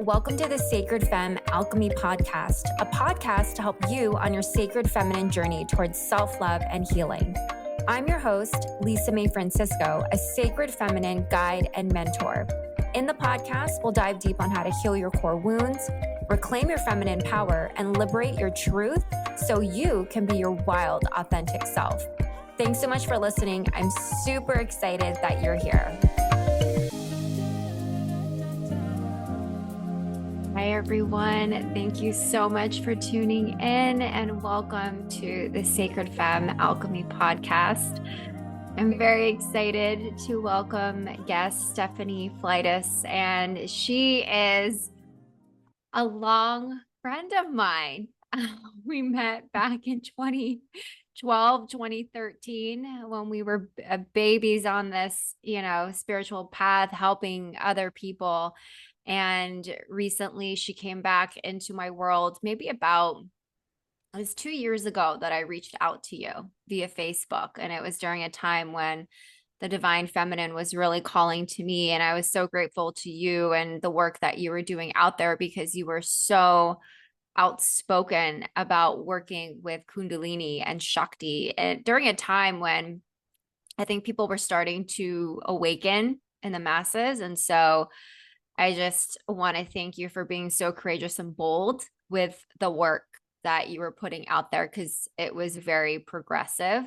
welcome to the Sacred Femme Alchemy Podcast, a podcast to help you on your sacred feminine journey towards self-love and healing. I'm your host, Lisa Mae Francisco, a sacred feminine guide and mentor. In the podcast, we'll dive deep on how to heal your core wounds, reclaim your feminine power, and liberate your truth so you can be your wild, authentic self. Thanks so much for listening. I'm super excited that you're here. Hi, everyone. Thank you so much for tuning in and welcome to the Sacred Femme Alchemy Podcast. I'm very excited to welcome guest Stephanie Fleitas, and she is a long friend of mine. We met back in 2012, 2013 when we were babies on this, spiritual path, helping other people. And recently she came back into my world, it was 2 years ago that I reached out to you via Facebook. And it was during a time when the divine feminine was really calling to me. And I was so grateful to you and the work that you were doing out there, because you were so outspoken about working with Kundalini and Shakti, and during a time when I think people were starting to awaken in the masses. And so I just want to thank you for being so courageous and bold with the work that you were putting out there, because it was very progressive.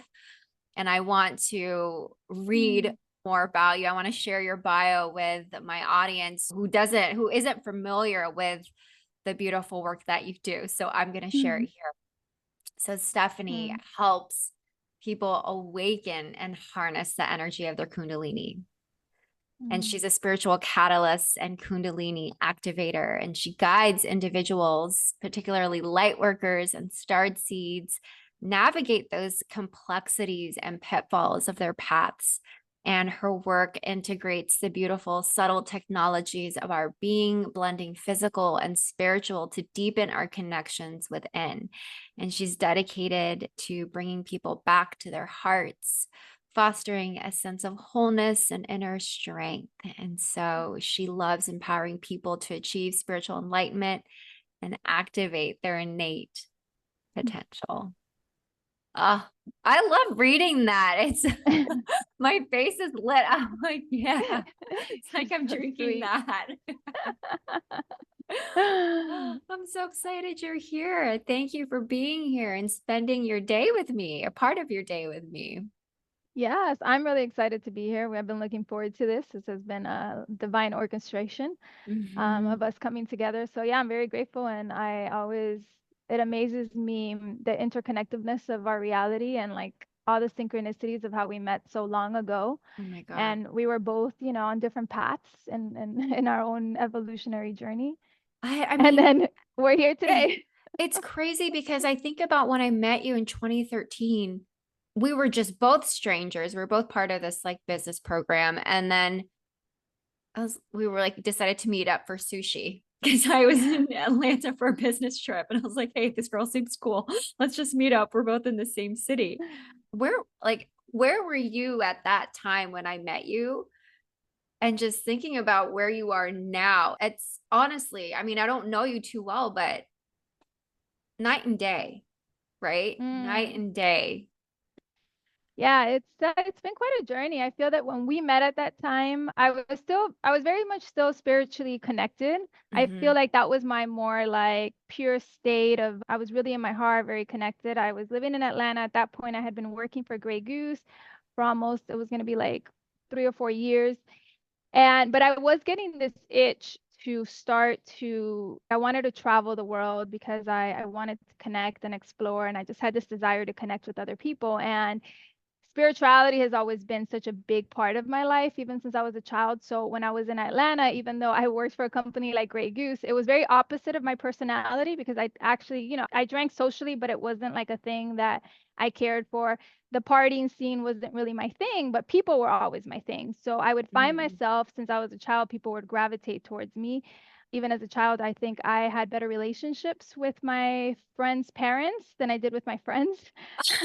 And I want to read more about you. I want to share your bio with my audience who isn't familiar with the beautiful work that you do. So I'm going to share it here. So Stephanie helps people awaken and harness the energy of their Kundalini. And she's a spiritual catalyst and Kundalini activator. And she guides individuals, particularly light workers and starred seeds, navigate those complexities and pitfalls of their paths. And her work integrates the beautiful, subtle technologies of our being, blending physical and spiritual to deepen our connections within. And she's dedicated to bringing people back to their hearts, fostering a sense of wholeness and inner strength. And so she loves empowering people to achieve spiritual enlightenment and activate their innate potential. I love reading that. It's my face is lit. I'm like, yeah, it's like I'm drinking that. I'm so excited you're here. Thank you for being here and spending your day with me, a part of your day with me. Yes, I'm really excited to be here. We have been looking forward to this. This has been a divine orchestration of us coming together. So yeah, I'm very grateful. And it amazes me the interconnectedness of our reality and like all the synchronicities of how we met so long ago. Oh my God. And we were both, on different paths and in our own evolutionary journey. I mean, and then we're here today. It's crazy because I think about when I met you in 2013. We were just both strangers. We were both part of this like business program. And then we were like, decided to meet up for sushi because I was in Atlanta for a business trip. And I was like, hey, this girl seems cool. Let's just meet up. We're both in the same city. Where were you at that time when I met you? And just thinking about where you are now, it's honestly, I mean, I don't know you too well, but night and day, right? Night and day. Yeah, it's been quite a journey. I feel that when we met at that time, I was very much still spiritually connected. I feel like that was my more like pure state of, I was really in my heart, very connected. I was living in Atlanta at that point. I had been working for Grey Goose for it was going to be like 3 or 4 years. But I was getting this itch I wanted to travel the world because I wanted to connect and explore. And I just had this desire to connect with other people. And spirituality has always been such a big part of my life, even since I was a child. So when I was in Atlanta, even though I worked for a company like Grey Goose, it was very opposite of my personality because I actually, I drank socially, but it wasn't like a thing that I cared for. The partying scene wasn't really my thing, but people were always my thing. So I would find myself, since I was a child, people would gravitate towards me. Even as a child, I think I had better relationships with my friends' parents than I did with my friends.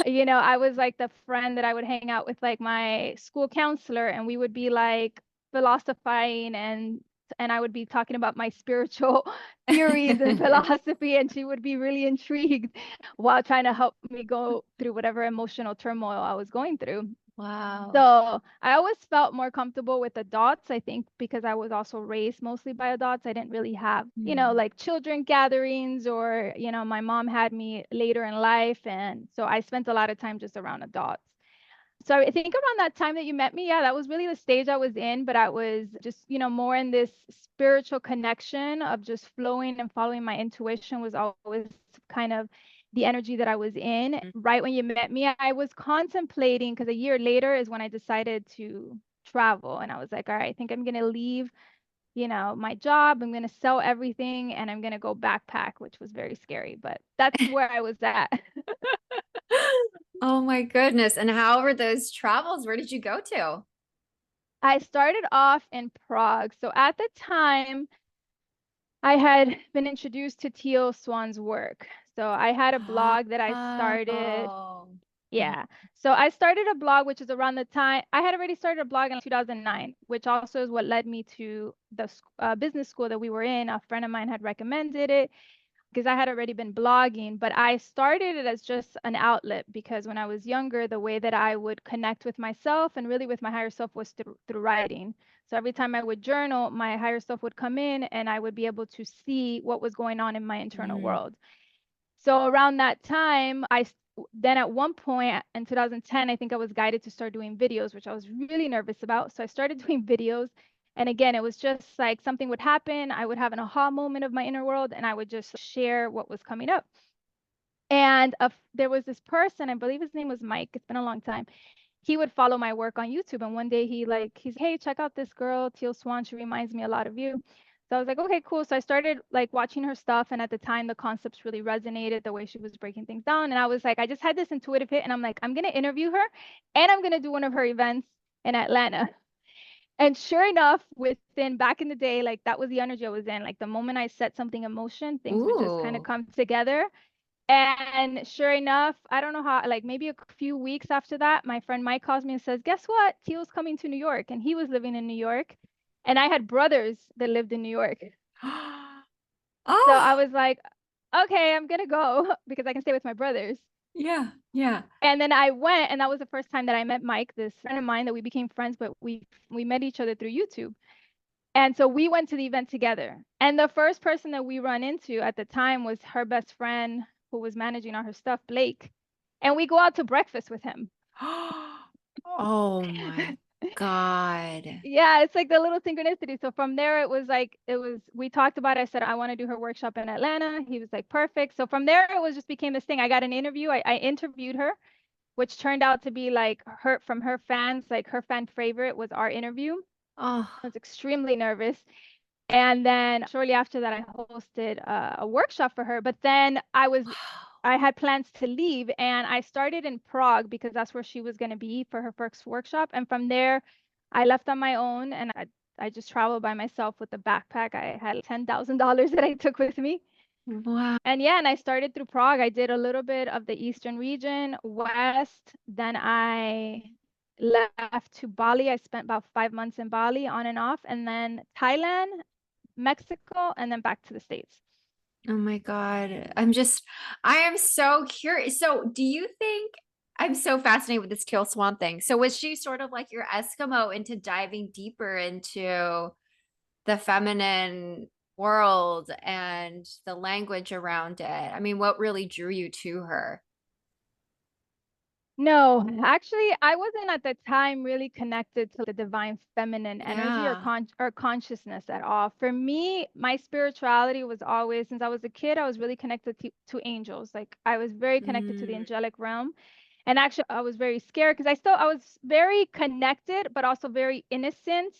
I was like the friend that I would hang out with, like my school counselor, and we would be like philosophizing and and I would be talking about my spiritual theories and philosophy, and she would be really intrigued while trying to help me go through whatever emotional turmoil I was going through. Wow. So I always felt more comfortable with adults, I think, because I was also raised mostly by adults. I didn't really have, like children gatherings, or, my mom had me later in life. And so I spent a lot of time just around adults. So I think around that time that you met me, yeah, that was really the stage I was in, but I was just, more in this spiritual connection of just flowing and following my intuition was always kind of the energy that I was in. Right when you met me, I was contemplating, because a year later is when I decided to travel. And I was like, all right, I think I'm going to leave, my job. I'm going to sell everything and I'm going to go backpack, which was very scary, but that's where I was at. Oh my goodness. And how were those travels? Where did you go to? I started off in Prague. So at the time, I had been introduced to Teal Swan's work. So I had a blog that I started. Oh. Yeah. So I started a blog, which is around the time I had already started a blog in 2009, which also is what led me to the business school that we were in. A friend of mine had recommended it because I had already been blogging, but I started it as just an outlet because when I was younger, the way that I would connect with myself and really with my higher self was through writing. So every time I would journal, my higher self would come in and I would be able to see what was going on in my internal world. So around that time, then at one point in 2010, I think I was guided to start doing videos, which I was really nervous about. So I started doing videos. And again, it was just like something would happen. I would have an aha moment of my inner world and I would just share what was coming up. And there was this person, I believe his name was Mike. It's been a long time. He would follow my work on YouTube. And one day he's, hey, check out this girl, Teal Swan. She reminds me a lot of you. So I was like, okay, cool. So I started like watching her stuff. And at the time, the concepts really resonated, the way she was breaking things down. And I was like, I just had this intuitive hit. And I'm like, I'm going to interview her and I'm going to do one of her events in Atlanta. And sure enough, within back in the day, like that was the energy I was in. Like the moment I set something in motion, things would just kind of come together. And sure enough, I don't know how, like maybe a few weeks after that, my friend Mike calls me and says, guess what? Teal's coming to New York. And he was living in New York. And I had brothers that lived in New York. So Oh, I was like, okay, I'm going to go because I can stay with my brothers. yeah, yeah. And then I went, and that was the first time that I met Mike, this friend of mine that we became friends, but we met each other through YouTube. And so we went to the event together. And the first person that we run into at the time was her best friend who was managing all her stuff, Blake. And we go out to breakfast with him. Oh my God. Yeah, it's like the little synchronicity. So from there, we talked about it. I said, I want to do her workshop in Atlanta. He was like, perfect. So from there, it was just became this thing. I got an interview. I interviewed her, which turned out to be like from her fans, like her fan favorite was our interview. Oh, I was extremely nervous. And then shortly after that, I hosted a workshop for her. But then I had plans to leave and I started in Prague because that's where she was going to be for her first workshop. And from there, I left on my own and I just traveled by myself with a backpack. I had $10,000 that I took with me. wow. And yeah, and I started through Prague. I did a little bit of the Eastern region, West. Then I left to Bali. I spent about 5 months in Bali on and off, and then Thailand, Mexico, and then back to the States. Oh my God. I am so curious. So, do you think I'm so fascinated with this teal swan thing? So, was she sort of like your Eskimo into diving deeper into the feminine world and the language around it? I mean, what really drew you to her? No, actually, I wasn't at the time really connected to the divine feminine energy or Yeah. consciousness at all. For me, my spirituality was always, since I was a kid, I was really connected to angels. Like I was very connected to the Mm, angelic realm. And actually, I was very scared because I was very connected, but also very innocent.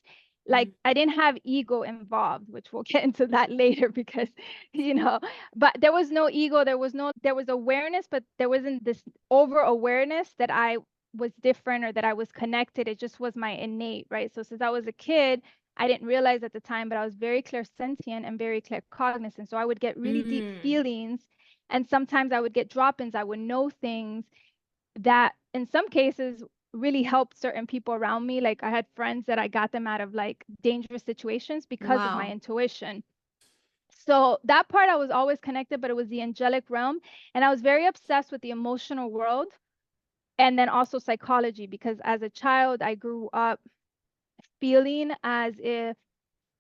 Like mm, I didn't have ego involved, which we'll get into that later because, you know, but there was no ego. There was awareness, but there wasn't this over awareness that I was different or that I was connected. It just was my innate, right? So since I was a kid, I didn't realize at the time, but I was very clairsentient and very claircognizant. So I would get really deep mm. feelings. And sometimes I would get drop ins. I would know things that in some cases really helped certain people around me. Like I had friends that I got them out of like dangerous situations because of my Wow. intuition. So that part I was always connected, but it was the angelic realm. And I was very obsessed with the emotional world and then also psychology, because as a child, I grew up feeling as if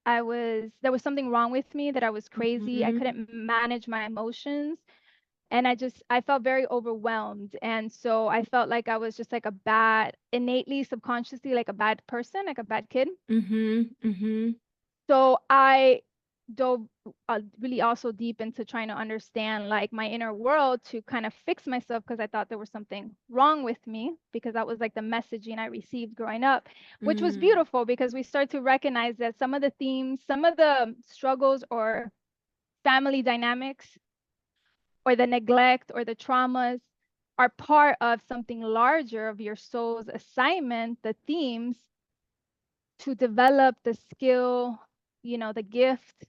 there was something wrong with me, that I was crazy. I Mm-hmm. couldn't manage my emotions. And I felt very overwhelmed. And so I felt like I was just like a bad, innately, subconsciously, like a bad person, like a bad kid. Mm-hmm. Mm-hmm. So I dove really also deep into trying to understand like my inner world to kind of fix myself, because I thought there was something wrong with me, because that was like the messaging I received growing up, which was Mm. beautiful because we start to recognize that some of the themes, some of the struggles or family dynamics or the neglect or the traumas are part of something larger of your soul's assignment, the themes to develop the skill, the gift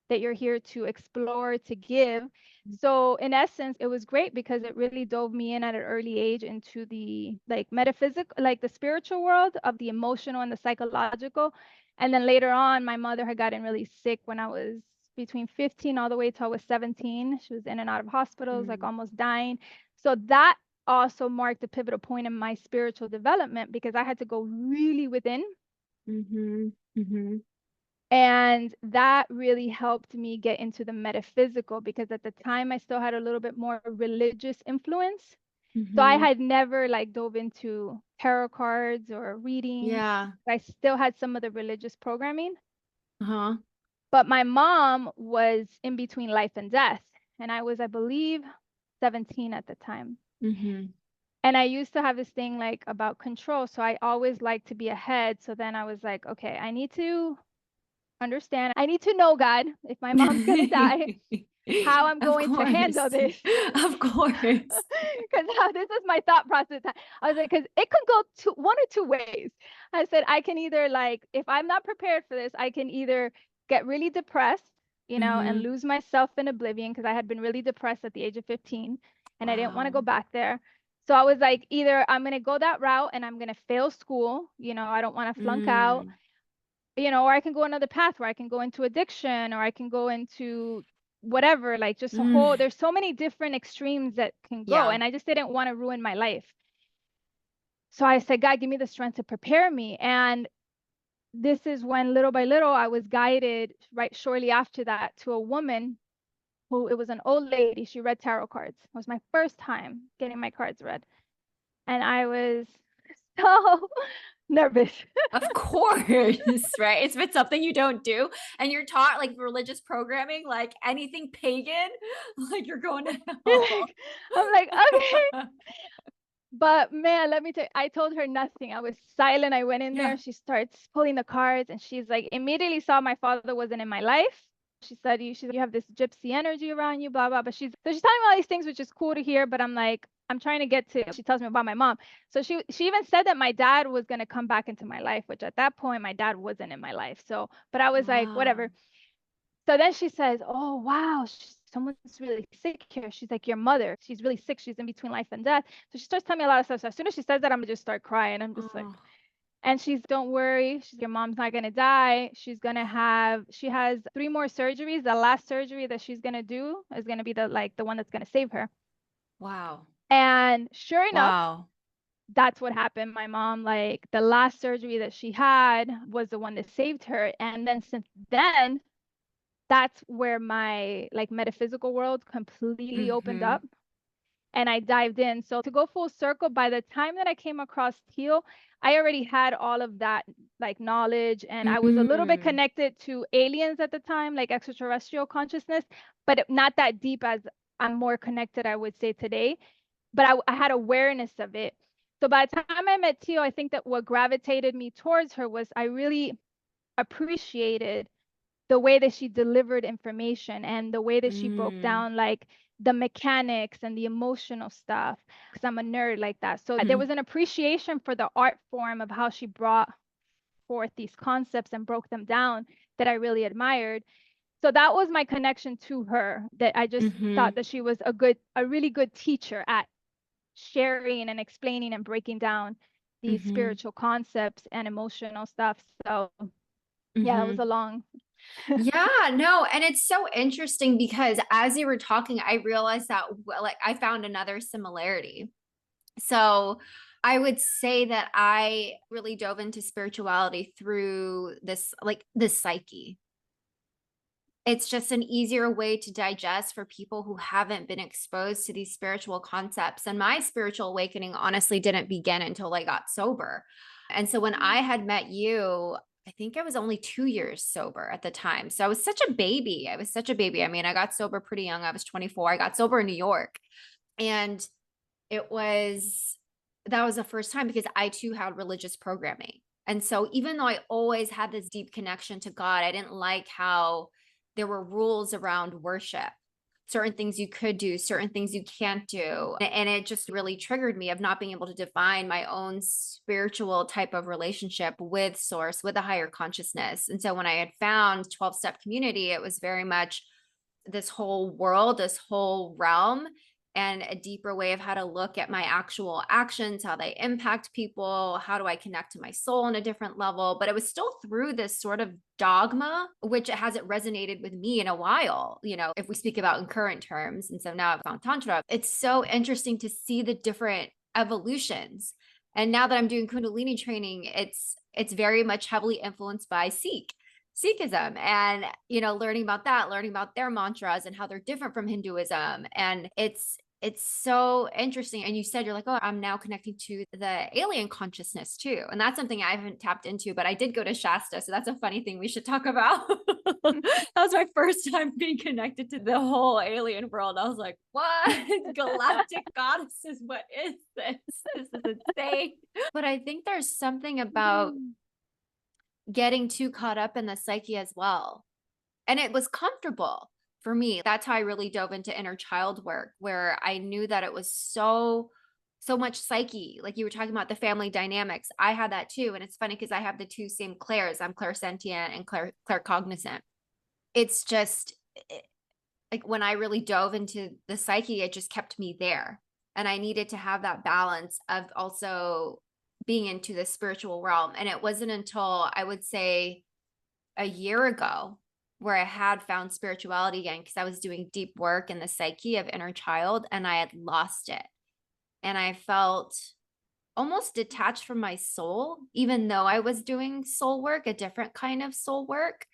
that you're here to explore, to give. So in essence, it was great because it really dove me in at an early age into the like metaphysical, like the spiritual world of the emotional and the psychological. And then later on, my mother had gotten really sick when I was between 15 all the way till I was 17. She was in and out of hospitals, like Mm. almost dying. So that also marked a pivotal point in my spiritual development, because I had to go really within. Mm-hmm. Mm-hmm. And that really helped me get into the metaphysical, because at the time I still had a little bit more religious influence. So I Mm-hmm. had never like dove into tarot cards or readings. Yeah. I still had some of the religious programming, Uh-huh. but my mom was in between life and death. And I was, I believe, 17 at the time. Mm-hmm. And I used to have this thing like about control. So I always liked to be ahead. So then I was like, okay, I need to understand. I need to know, God, if my mom's going to die, how I'm Of going to handle course. this. Of course. Because this is my thought process. I was like, because it could go one or two ways. I said, I can either like, if I'm not prepared for this, I can either get really depressed, and Mm-hmm. lose myself in oblivion, because I had been really depressed at the age of 15 and I didn't want to go Wow. back there. So I was like, either I'm going to go that route and I'm going to fail school, I don't want to flunk out, Mm. or I can go another path where I can go into addiction, or I can go into whatever, like just Mm. there's so many different extremes that can go. Yeah. And I just didn't want to ruin my life. So I said, God, give me the strength to prepare me. And this is when little by little I was guided right shortly after that to a woman who, it was an old lady. She read tarot cards. It was my first time getting my cards read. And I was so nervous. Of course, right? It's been something you don't do, and you're taught like religious programming, like anything pagan, like you're going to hell. I'm like, okay. But man, let me tell you, I told her nothing. I was silent. I went in Yeah. there. She starts pulling the cards and she's like, immediately saw my father wasn't in my life. She said, you have this gypsy energy around you, blah, blah. But she's telling me all these things, which is cool to hear. But I'm like, I'm trying to get to, she tells me about my mom. So she even said that my dad was going to come back into my life, which at that point, my dad wasn't in my life. So, but I was like, Wow. whatever. So then she says, oh, wow, someone's really sick here. She's like, your mother, she's really sick. She's in between life and death. So she starts telling me a lot of stuff. So as soon as she says that, I'm gonna just start crying. I'm just like, Oh, and don't worry, your mom's not gonna die. She has 3 more surgeries. The last surgery that she's gonna do is gonna be the one that's gonna save her. wow. And sure enough, Wow. that's what happened. My mom, like the last surgery that she had was the one that saved her. And then since then, that's where my like metaphysical world completely opened Mm-hmm. up and I dived in. So to go full circle, by the time that I came across teal, I already had all of that like knowledge and I was a little bit Mm. connected to aliens at the time, like extraterrestrial consciousness, but not that deep as I'm more connected, I would say today. But I had awareness of it. So by the time I met Teal, I think that what gravitated me towards her was I really appreciated the way that she delivered information and the way that she broke Mm. down like the mechanics and the emotional stuff, because I'm a nerd like that. So there Mm. was an appreciation for the art form of how she brought forth these concepts and broke them down that I really admired. So that was my connection to her, that I just Mm-hmm. thought that she was a really good teacher at sharing and explaining and breaking down these spiritual concepts and emotional stuff. So yeah, it was a long. Yeah, no, and it's so interesting because as you were talking, I realized that like I found another similarity. So I would say that I really dove into spirituality through this, like the psyche. It's just an easier way to digest for people who haven't been exposed to these spiritual concepts. And my spiritual awakening honestly didn't begin until I got sober. And so when I had met you, I think I was only 2 years sober at the time. So I was such a baby. I was such a baby. I mean, I got sober pretty young. I was 24. I got sober in New York. And it was, that was the first time because I too had religious programming. And so even though I always had this deep connection to God, I didn't like how there were rules around worship, certain things you could do, certain things you can't do. And it just really triggered me of not being able to define my own spiritual type of relationship with source, with a higher consciousness. And so when I had found 12-step community, it was very much this whole world, this whole realm, and a deeper way of how to look at my actual actions, how they impact people, how do I connect to my soul on a different level. But it was still through this sort of dogma, which hasn't resonated with me in a while, you know, if we speak about in current terms. And so now I've found Tantra. It's so interesting to see the different evolutions. And now that I'm doing Kundalini training, it's very much heavily influenced by Sikhism, and you know, learning about that, learning about their mantras and how they're different from Hinduism. And it's so interesting. And you said you're like, oh, I'm now connecting to the alien consciousness too. And that's something I haven't tapped into, but I did go to Shasta. So that's a funny thing we should talk about. That was my first time being connected to the whole alien world. I was like, what? Galactic goddesses, what is this? This is insane. But I think there's something about getting too caught up in the psyche as well. And it was comfortable for me. That's how I really dove into inner child work, where I knew that it was so much psyche. Like you were talking about the family dynamics. I had that too. And it's funny because I have the two same Claires. I'm clairsentient and claircognizant. It's just like when I really dove into the psyche, it just kept me there. And I needed to have that balance of also being into the spiritual realm. And it wasn't until I would say a year ago where I had found spirituality again, because I was doing deep work in the psyche of inner child and I had lost it. And I felt almost detached from my soul, even though I was doing soul work, a different kind of soul work.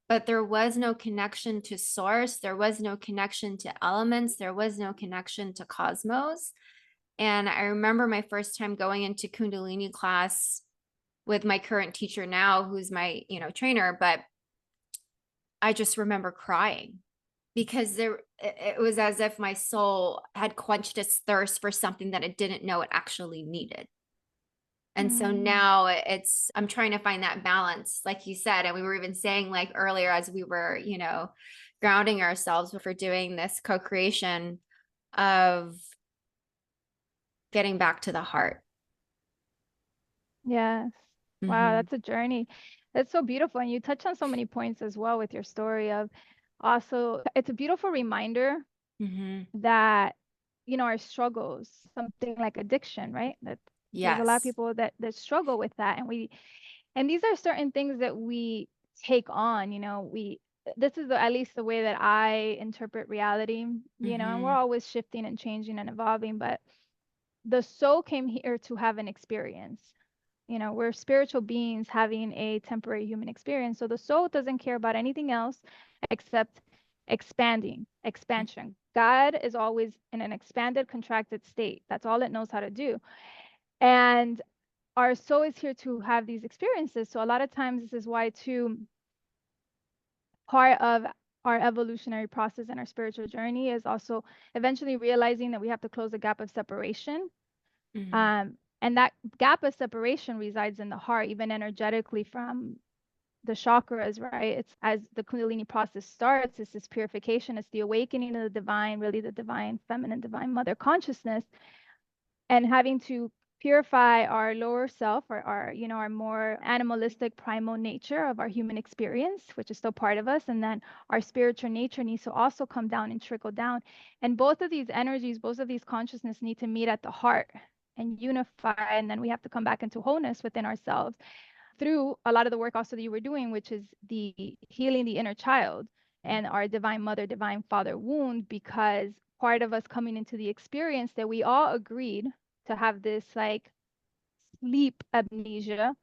But there was no connection to source. There was no connection to elements. There was no connection to cosmos. And I remember my first time going into Kundalini class with my current teacher now, who's my, you know, trainer, but I just remember crying because it was as if my soul had quenched its thirst for something that it didn't know it actually needed. And so now I'm trying to find that balance, like you said. And we were even saying like earlier, as we were, you know, grounding ourselves for doing this co-creation of getting back to the heart. Yes. Wow, that's a journey. That's so beautiful. And you touch on so many points as well with your story of also, it's a beautiful reminder that, you know, our struggles, something like addiction, right? That there's a lot of Yes. people that struggle with that. And these are certain things that we take on, you know, this is at least the way that I interpret reality, you know, and we're always shifting and changing and evolving, but the soul came here to have an experience. You know, we're spiritual beings having a temporary human experience. So the soul doesn't care about anything else except expansion. God is always in an expanded, contracted state. That's all it knows how to do. And our soul is here to have these experiences. So a lot of times, this is why, too, part of our evolutionary process and our spiritual journey is also eventually realizing that we have to close the gap of separation. And that gap of separation resides in the heart, even energetically from the chakras, right? It's as the Kundalini process starts, it's this purification, it's the awakening of the divine, really the divine feminine, divine mother consciousness, and having to purify our lower self, or our, you know, our more animalistic primal nature of our human experience, which is still part of us. And then our spiritual nature needs to also come down and trickle down. And both of these energies, both of these consciousness need to meet at the heart. and unify, and then we have to come back into wholeness within ourselves through a lot of the work also that you were doing, which is the healing the inner child and our divine mother, divine father wound, because part of us coming into the experience that we all agreed to have this like sleep amnesia,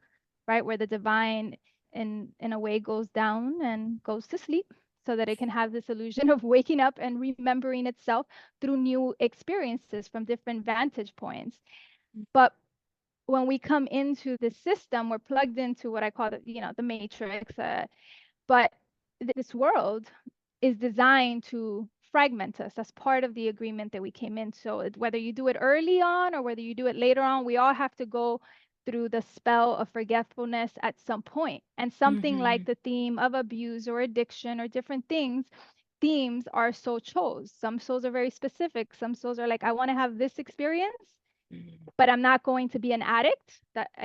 right? Where the divine in a way goes down and goes to sleep so that it can have this illusion of waking up and remembering itself through new experiences from different vantage points. But when we come into the system, we're plugged into what I call the matrix. But this world is designed to fragment us. That's part of the agreement that we came in. So whether you do it early on or whether you do it later on, we all have to go through the spell of forgetfulness at some point. And something like the theme of abuse or addiction or different themes are so chose. Some souls are very specific. Some souls are like, I want to have this experience, but I'm not going to be an addict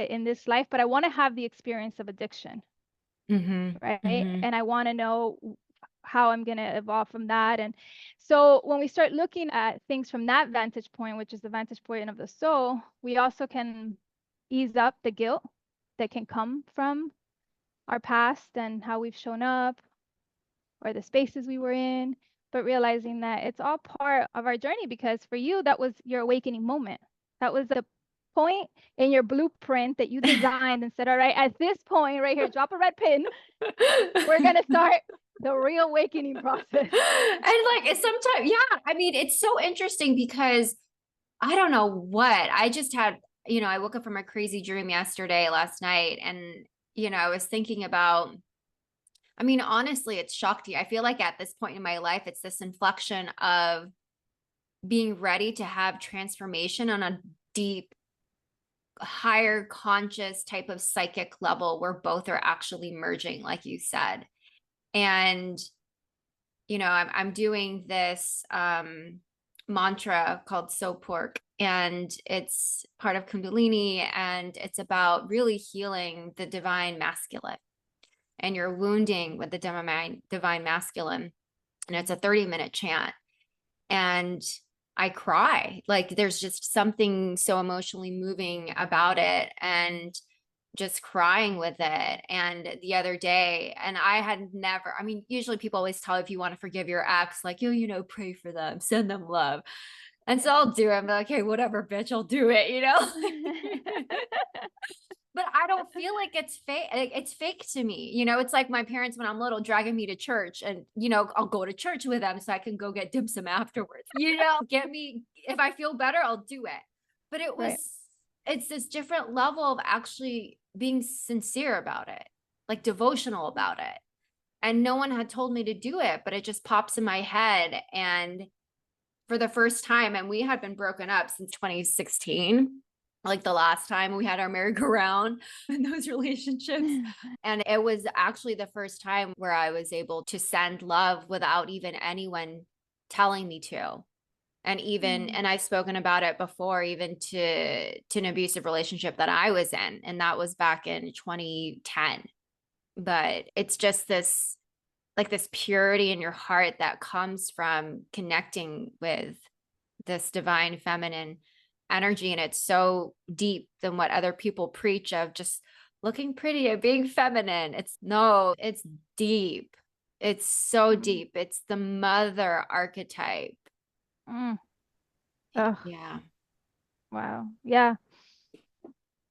in this life, but I want to have the experience of addiction. Right. And I want to know how I'm going to evolve from that. And so when we start looking at things from that vantage point, which is the vantage point of the soul, we also can ease up the guilt that can come from our past and how we've shown up or the spaces we were in, but realizing that it's all part of our journey, because for you, that was your awakening moment. That was the point in your blueprint that you designed and said, all right, at this point right here, drop a red pin. We're going to start the reawakening process. And like sometimes, yeah, I mean, it's so interesting because I don't know what I just had, I woke up from a crazy dream last night, and, I was thinking about, I mean, honestly, it's Shakti. I feel like at this point in my life, it's this inflection of being ready to have transformation on a deep, higher conscious type of psychic level where both are actually merging, like you said. And, I'm doing this mantra called So Pork, and it's part of Kundalini, and it's about really healing the divine masculine and you're wounding with the divine masculine. And it's a 30-minute chant. And I cry. Like there's just something so emotionally moving about it, and just crying with it. And the other day, and I had never, I mean, usually people always tell if you want to forgive your ex, like, pray for them, send them love. And so I'll do it. I'm like, okay, whatever, bitch, I'll do it, But I don't feel like it's fake. It's fake to me. It's like my parents when I'm little dragging me to church, and, I'll go to church with them so I can go get dim sum afterwards. Get me, if I feel better, I'll do it. But it's this different level of actually being sincere about it, like devotional about it. And no one had told me to do it, but it just pops in my head. And for the first time, and we had been broken up since 2016. Like the last time we had our merry-go-round in those relationships. And it was actually the first time where I was able to send love without even anyone telling me to. And and I've spoken about it before, even to an abusive relationship that I was in. And that was back in 2010. But it's just this purity in your heart that comes from connecting with this divine feminine energy. And it's so deep than what other people preach of just looking pretty and being feminine. It's deep. It's so deep. It's the mother archetype. Yeah. Wow. Yeah.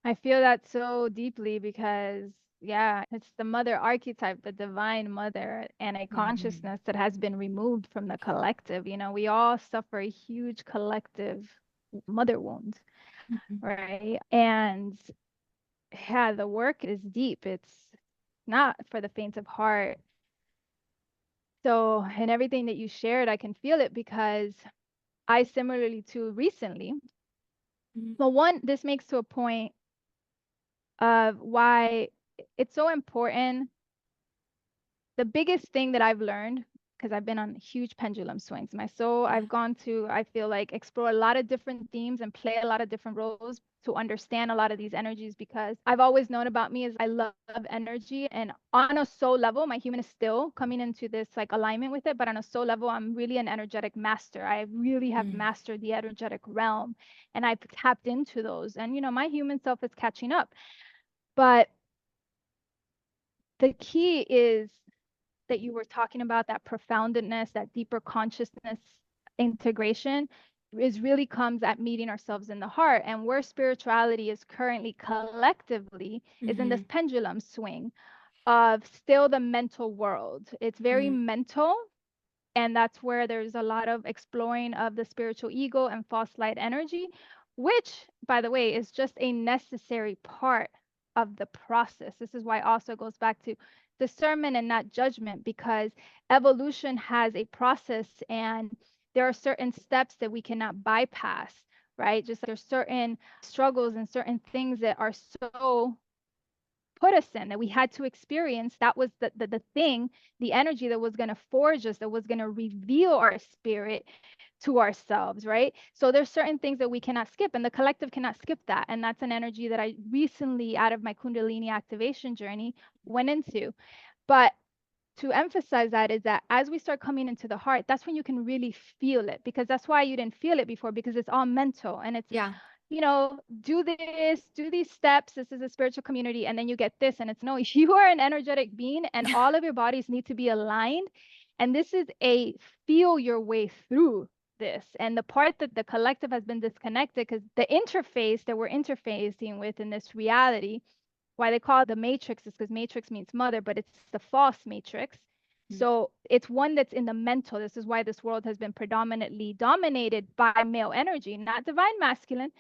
I feel that so deeply because, yeah, it's the mother archetype, the divine mother, and a consciousness that has been removed from the collective. We all suffer a huge collective mother wound, right? And yeah, the work is deep. It's not for the faint of heart. So, in everything that you shared, I can feel it because I similarly too recently. Well, one, this makes to a point of why it's so important. The biggest thing that I've learned because I've been on huge pendulum swings. My soul, I've gone to, I feel like, explore a lot of different themes and play a lot of different roles to understand a lot of these energies, because I've always known about me is I love energy. And on a soul level, my human is still coming into this like alignment with it. But on a soul level, I'm really an energetic master. I really have mastered the energetic realm, and I've tapped into those. And, you know, my human self is catching up. But the key is that you were talking about, that profoundness, that deeper consciousness integration, is really comes at meeting ourselves in the heart. And where spirituality is currently collectively is in this pendulum swing of still the mental world. It's very mental. And that's where there's a lot of exploring of the spiritual ego and false light energy, which, by the way, is just a necessary part of the process. This is why also goes back to discernment and not judgment, because evolution has a process and there are certain steps that we cannot bypass, right? Just like there's certain struggles and certain things that are so put us in that we had to experience. That was the thing, the energy that was going to forge us, that was going to reveal our spirit to ourselves, right? So there's certain things that we cannot skip, and the collective cannot skip that. And that's an energy that I recently, out of my Kundalini activation journey, went into. But to emphasize that is that as we start coming into the heart, that's when you can really feel it, because that's why you didn't feel it before, because it's all mental. And it's, you know, do this, do these steps. This is a spiritual community. And then you get this. And it's no, you are an energetic being, and all of your bodies need to be aligned. And this is a feel your way through this. And the part that the collective has been disconnected, because the interface that we're interfacing with in this reality, why they call it the matrix is because matrix means mother, but it's the false matrix. So it's one that's in the mental. This is why this world has been predominantly dominated by male energy, not divine masculine,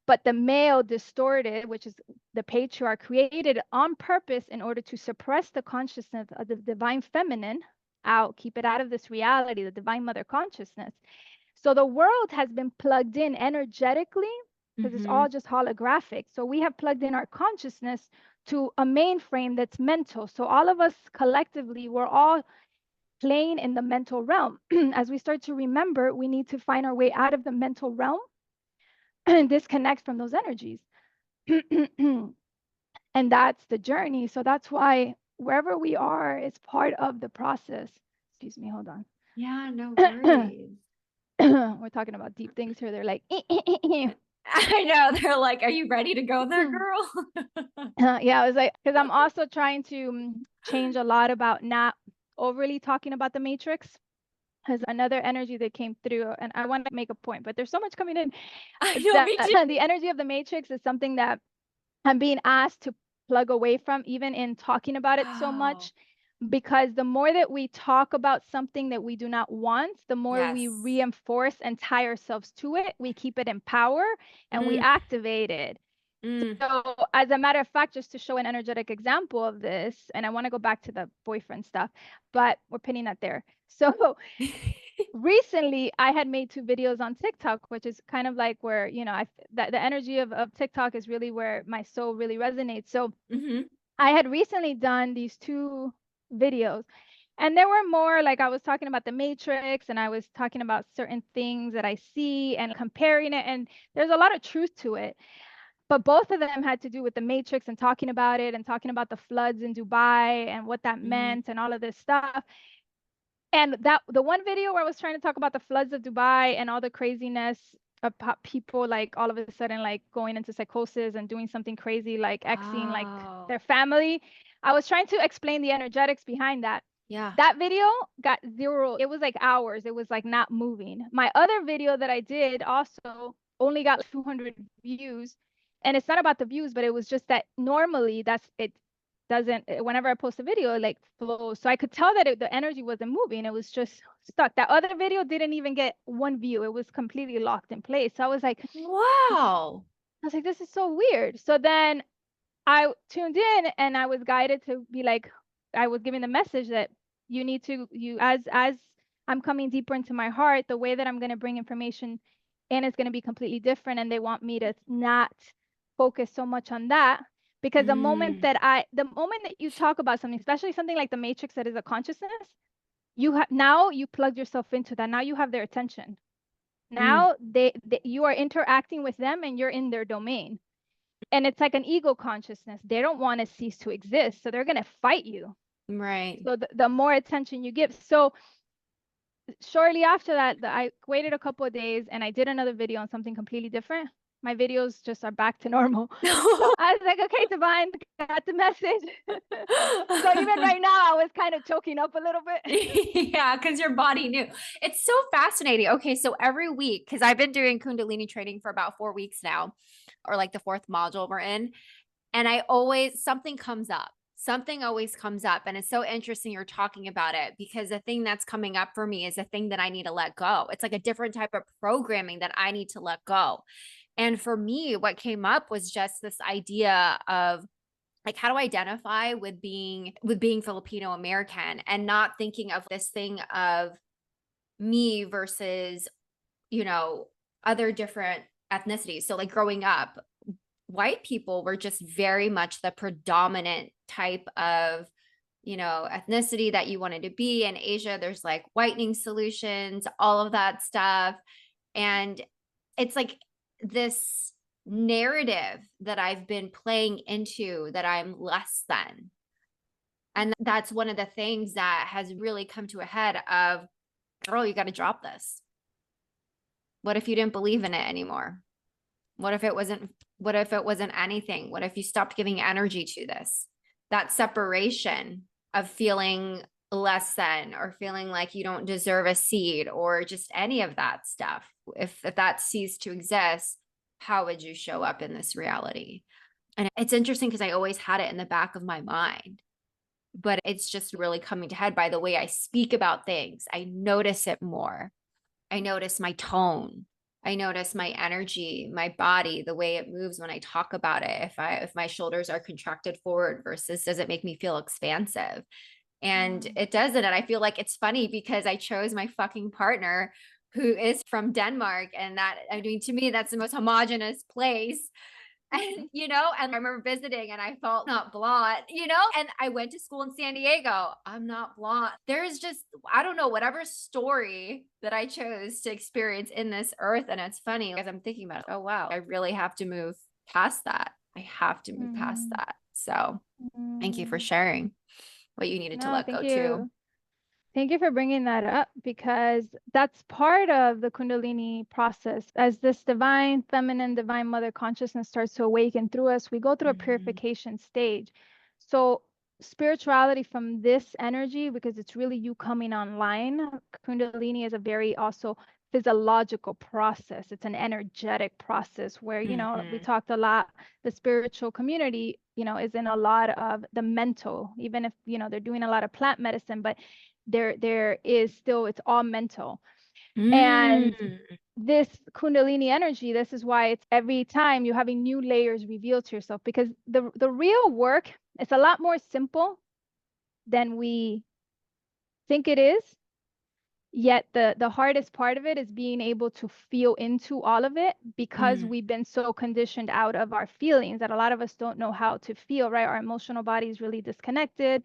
but the male distorted, which is the patriarch, created on purpose in order to suppress the consciousness of the divine feminine out, keep it out of this reality, the divine mother consciousness. So the world has been plugged in energetically, because it's all just holographic. So we have plugged in our consciousness to a mainframe that's mental. So all of us collectively, we're all playing in the mental realm. As we start to remember, we need to find our way out of the mental realm and disconnect from those energies. And that's the journey. So that's why wherever we are is part of the process. Excuse me, hold on. Yeah, no worries. We're talking about deep things here. They're like, I know. They're like, are you ready to go there, girl? Yeah, I was like, because I'm also trying to change a lot about not overly talking about the matrix. Has another energy that came through, and I want to make a point, but there's so much coming in. I know, me too. The energy of the matrix is something that I'm being asked to plug away from, even in talking about it so much, because the more that we talk about something that we do not want, the more we reinforce and tie ourselves to it. We keep it in power and we activate it. So as a matter of fact, just to show an energetic example of this, and I want to go back to the boyfriend stuff, but we're pinning that there. So recently I had made 2 videos on TikTok, which is kind of like where, you know, the energy of TikTok is really where my soul really resonates. So I had recently done these 2 videos, and there were more, like I was talking about the matrix, and I was talking about certain things that I see and comparing it, and there's a lot of truth to it. But both of them had to do with the matrix and talking about it and talking about the floods in Dubai and what that meant and all of this stuff. And that the one video where I was trying to talk about the floods of Dubai and all the craziness of people like all of a sudden like going into psychosis and doing something crazy, like Xing like their family. I was trying to explain the energetics behind that. That video got 0. It was like hours. It was like not moving. My other video that I did also only got 200 views. And it's not about the views, but it was just that normally it doesn't, whenever I post a video, it like flows. So I could tell that the energy wasn't moving. It was just stuck. That other video didn't even get 1 view. It was completely locked in place. So I was like, wow. I was like, this is so weird. So then I tuned in and I was guided to be like, I was giving the message that you need to, as I'm coming deeper into my heart, the way that I'm going to bring information in is going to be completely different. And they want me to not focus so much on that, because the moment that you talk about something, especially something like the matrix that is a consciousness, now you plug yourself into that. Now you have their attention. Now you are interacting with them and you're in their domain. And it's like an ego consciousness. They don't want to cease to exist. So they're going to fight you. Right. So the more attention you give. So shortly after that, I waited a couple of days and I did another video on something completely different. My videos just are back to normal. So I was like, okay, Divine, got the message. So even right now, I was kind of choking up a little bit. Yeah, because your body knew. It's so fascinating. Okay, so every week, because I've been doing Kundalini training for about 4 weeks now, or like the fourth module we're in, and I always, something comes up. Something always comes up. And it's so interesting you're talking about it, because the thing that's coming up for me is a thing that I need to let go. It's like a different type of programming that I need to let go. And for me, what came up was just this idea of, like, how to identify with being Filipino American, and not thinking of this thing of me versus, other different ethnicities. So like growing up, white people were just very much the predominant type of, ethnicity that you wanted to be. In Asia, there's like whitening solutions, all of that stuff. And it's like this narrative that I've been playing into, that I'm less than. And that's one of the things that has really come to a head of, girl, you got to drop this. What if you didn't believe in it anymore? What if it wasn't anything? What if you stopped giving energy to this? That separation of feeling less than, or feeling like you don't deserve a seed, or just any of that stuff. If that ceased to exist, how would you show up in this reality? And it's interesting because I always had it in the back of my mind, but it's just really coming to head by the way I speak about things. I notice it more. I notice my tone. I notice my energy, my body, the way it moves when I talk about it. If my shoulders are contracted forward versus, does it make me feel expansive? And it doesn't. And I feel like it's funny because I chose my fucking partner who is from Denmark. And that, I mean, to me, that's the most homogenous place. And, and I remember visiting and I felt not blonde, and I went to school in San Diego. I'm not blonde. There's just, I don't know, whatever story that I chose to experience in this earth. And it's funny as I'm thinking about it, oh, wow, I really have to move past that. I have to move past that. So thank you for sharing what you needed to let go too. Thank you for bringing that up, because that's part of the Kundalini process. As this divine feminine, divine mother consciousness starts to awaken through us, we go through a purification stage. So spirituality from this energy, because it's really you coming online, Kundalini is a very also physiological process. It's an energetic process where, we talked a lot, the spiritual community, is in a lot of the mental, even if, they're doing a lot of plant medicine, but there is still, it's all mental. And this Kundalini energy, this is why it's every time you're having new layers revealed to yourself, because the real work is a lot more simple than we think it is. Yet the hardest part of it is being able to feel into all of it, because we've been so conditioned out of our feelings that a lot of us don't know how to feel, right? Our emotional body is really disconnected.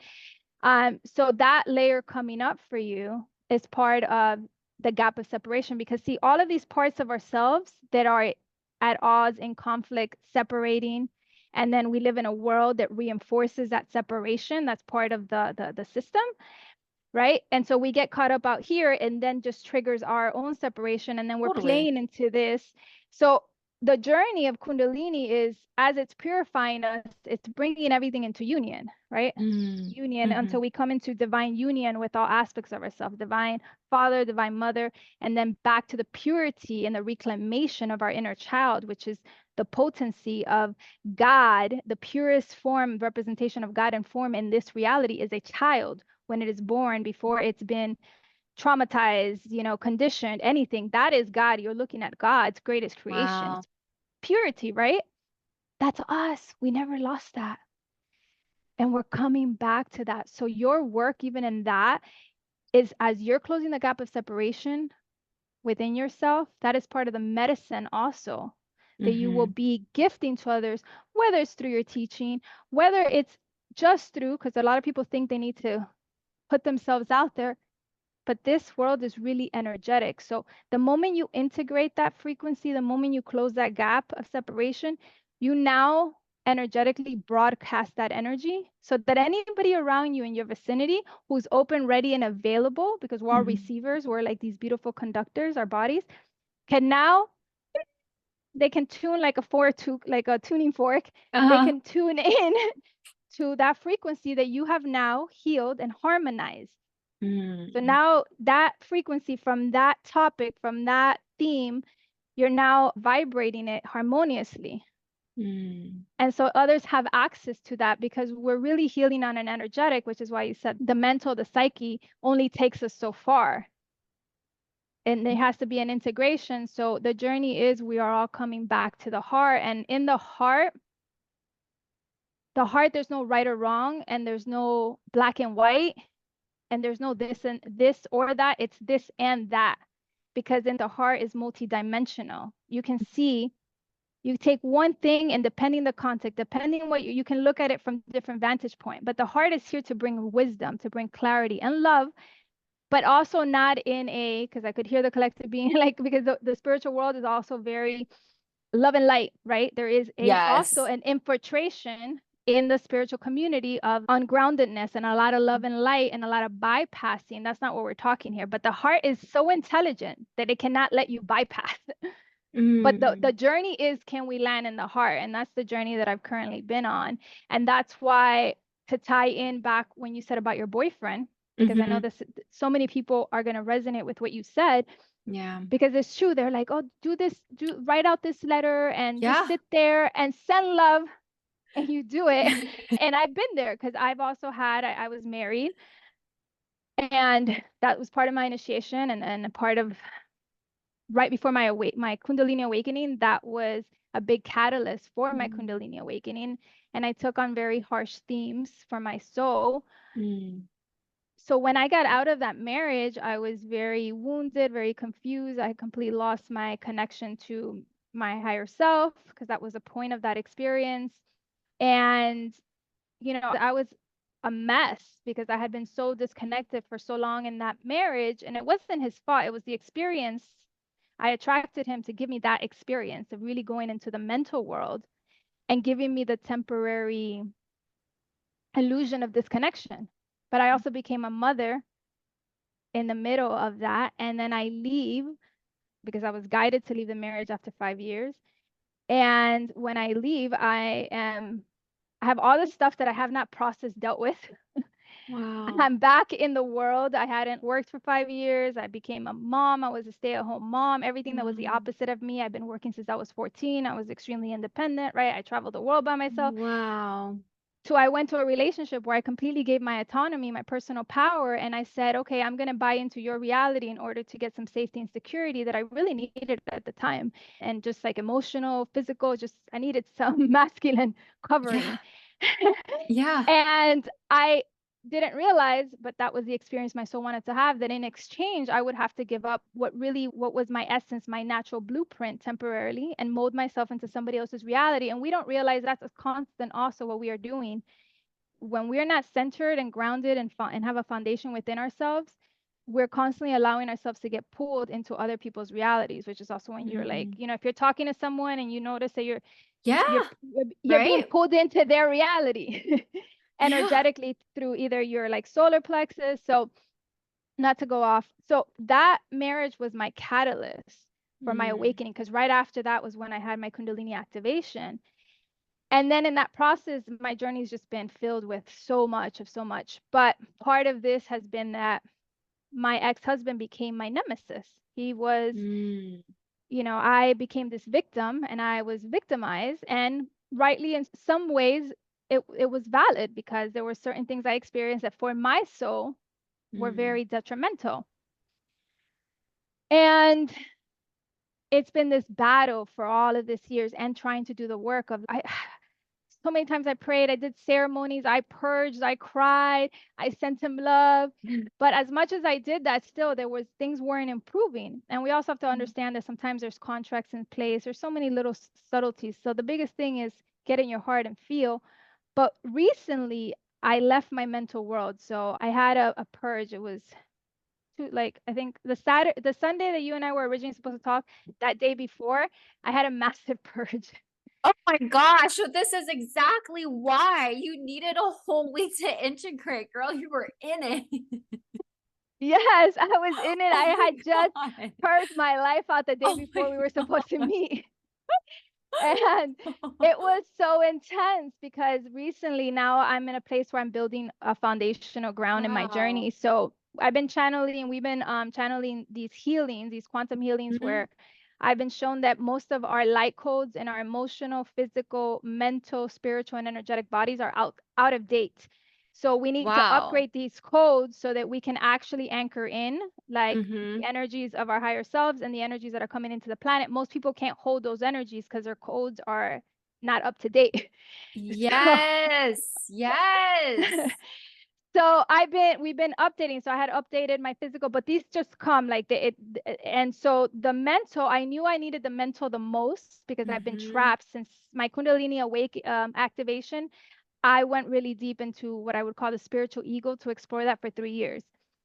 So that layer coming up for you is part of the gap of separation, because see, all of these parts of ourselves that are at odds, in conflict, separating, and then we live in a world that reinforces that separation. That's part of the system, right? And so we get caught up out here, and then just triggers our own separation, and then we're playing into this. So the journey of Kundalini is, as it's purifying us, it's bringing everything into union, right? Union until we come into divine union with all aspects of ourselves, divine father, divine mother, and then back to the purity and the reclamation of our inner child, which is the potency of God. The purest form, representation of God and form in this reality is a child when it is born, before it's been traumatized, conditioned, anything. That is God. You're looking at God's greatest creation. Wow. Purity, right? That's us. We never lost that. And we're coming back to that. So your work, even in that, is as you're closing the gap of separation within yourself, that is part of the medicine also, that you will be gifting to others, whether it's through your teaching, whether it's just through, because a lot of people think they need to put themselves out there. but this world is really energetic. So the moment you integrate that frequency, the moment you close that gap of separation, you now energetically broadcast that energy so that anybody around you in your vicinity who's open, ready, and available, because we're all receivers, we're like these beautiful conductors, our bodies, can now, they can tune like like a tuning fork. They can tune in to that frequency that you have now healed and harmonized. So now that frequency from that topic, from that theme, you're now vibrating it harmoniously. And so others have access to that because we're really healing on an energetic, which is why you said the mental, the psyche only takes us so far. And there has to be an integration. So the journey is we are all coming back to the heart. And in the heart, there's no right or wrong, and there's no black and white, and there's no this and this or that. It's this and that, because in the heart is multidimensional. You can see, you take one thing, and depending the context, depending what you can look at it from different vantage point. But the heart is here to bring wisdom, to bring clarity and love, but also not in a, because I could hear the collective being like, because the spiritual world is also very love and light, right? There is also an infiltration in the spiritual community of ungroundedness and a lot of love and light and a lot of bypassing. That's not what we're talking here. But the heart is so intelligent that it cannot let you bypass. But the journey is, can we land in the heart? And that's the journey that I've currently been on. And that's why, to tie in back when you said about your boyfriend, because I know this, so many people are going to resonate with what you said. Yeah. Because it's true. They're like, oh, do this, write out this letter and just sit there and send love, and you do it. And I've been there because I've also had, I was married, and that was part of my initiation, and a part of right before my Kundalini awakening. That was a big catalyst for my Kundalini awakening. And I took on very harsh themes for my soul. So when I got out of that marriage, I was very wounded, very confused. I completely lost my connection to my higher self, because that was a point of that experience. And, I was a mess because I had been so disconnected for so long in that marriage. And it wasn't his fault. It was the experience. I attracted him to give me that experience of really going into the mental world and giving me the temporary illusion of disconnection. But I also became a mother in the middle of that. And then I leave because I was guided to leave the marriage after 5 years. And when I leave, I have all the stuff that I have not processed, dealt with. Wow. I'm back in the world. I hadn't worked for 5 years. I became a mom. I was a stay-at-home mom. Everything that was the opposite of me. I've been working since I was 14. I was extremely independent, right? I traveled the world by myself. Wow. So I went to a relationship where I completely gave my autonomy, my personal power. And I said, okay, I'm going to buy into your reality in order to get some safety and security that I really needed at the time. And just like emotional, physical, just I needed some masculine covering. Yeah. And I didn't realize, but that was the experience my soul wanted to have, that in exchange, I would have to give up what was my essence, my natural blueprint temporarily, and mold myself into somebody else's reality. And we don't realize that's a constant also what we are doing. When we're not centered and grounded and have a foundation within ourselves, we're constantly allowing ourselves to get pulled into other people's realities, which is also when you're like, if you're talking to someone and you notice that you're being pulled into their reality energetically through either your like solar plexus. So not to go off. So that marriage was my catalyst for my awakening, because right after that was when I had my Kundalini activation. And then in that process, my journey has just been filled with so much. But part of this has been that my ex-husband became my nemesis. He was, I became this victim, and I was victimized, and rightly in some ways it was valid, because there were certain things I experienced that for my soul were very detrimental. And it's been this battle for all of this years, and trying to do the work of so many times I prayed, I did ceremonies, I purged, I cried, I sent him love. But as much as I did that, still things weren't improving. And we also have to understand that sometimes there's contracts in place. There's so many little subtleties. So the biggest thing is get in your heart and feel. But recently I left my mental world. So I had a purge. It was to, like, I think the Sunday that you and I were originally supposed to talk, that day before, I had a massive purge. Oh my gosh, so this is exactly why you needed a whole week to integrate, girl. You were in it. Yes, I was in it. Oh I my had just God. purged my life out the day Oh before my we were supposed to God. meet. And it was so intense because recently now I'm in a place where I'm building a foundational ground in my Wow. journey. So I've been channeling, we've been channeling these healings, these quantum healings, Mhm. where I've been shown that most of our light codes and our emotional, physical, mental, spiritual, and energetic bodies are out of date. So we need to Wow. upgrade these codes so that we can actually anchor in, like, the Mhm. energies of our higher selves and the energies that are coming into the planet. Most people can't hold those energies because their codes are not up to date. So Yes. Yes. so we've been updating. So I had updated my physical, but these just come like and so the mental, I knew I needed the mental the most because I've been Mhm. trapped since my Kundalini awake activation. I went really deep into what I would call the spiritual ego to explore that for 3 years.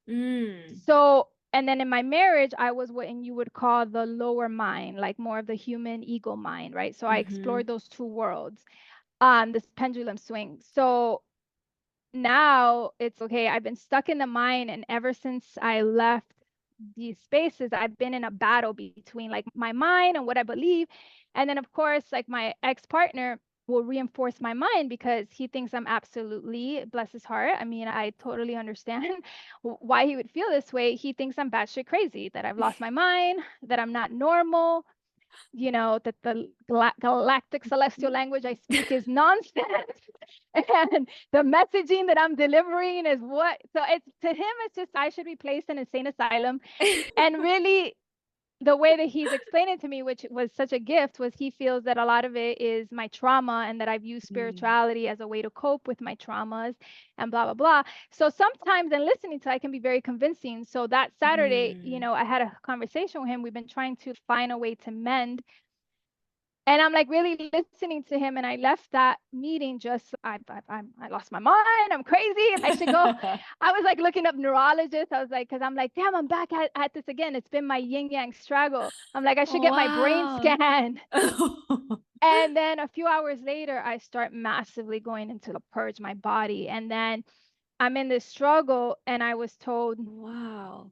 Mm. So, and then in my marriage, I was what you would call the lower mind, like more of the human ego mind, right? So I explored Mhm. those two worlds, this pendulum swing. So now it's okay. I've been stuck in the mind, and ever since I left these spaces, I've been in a battle between like my mind and what I believe. And then, of course, like my ex-partner will reinforce my mind because he thinks I'm absolutely, bless his heart. I mean, I totally understand why he would feel this way. He thinks I'm batshit crazy, that I've lost my mind, that I'm not normal, that the galactic celestial language I speak is nonsense. And the messaging that I'm delivering is what. So it's, to him, it's just I should be placed in an insane asylum. And really, the way that he's explained it to me, which was such a gift, was he feels that a lot of it is my trauma and that I've used Mm. spirituality as a way to cope with my traumas and blah, blah, blah. So sometimes in listening to it, I can be very convincing. So that Saturday, Mm. I had a conversation with him. We've been trying to find a way to mend, and I'm like really listening to him. And I left that meeting just, I lost my mind. I'm crazy. I should go. I was like looking up neurologists. I was like, because I'm like, damn, I'm back at this again. It's been my yin yang struggle. I'm like, I should get my brain Wow. scanned. And then a few hours later, I start massively going into the purge my body. And then I'm in this struggle, and I was told, Wow.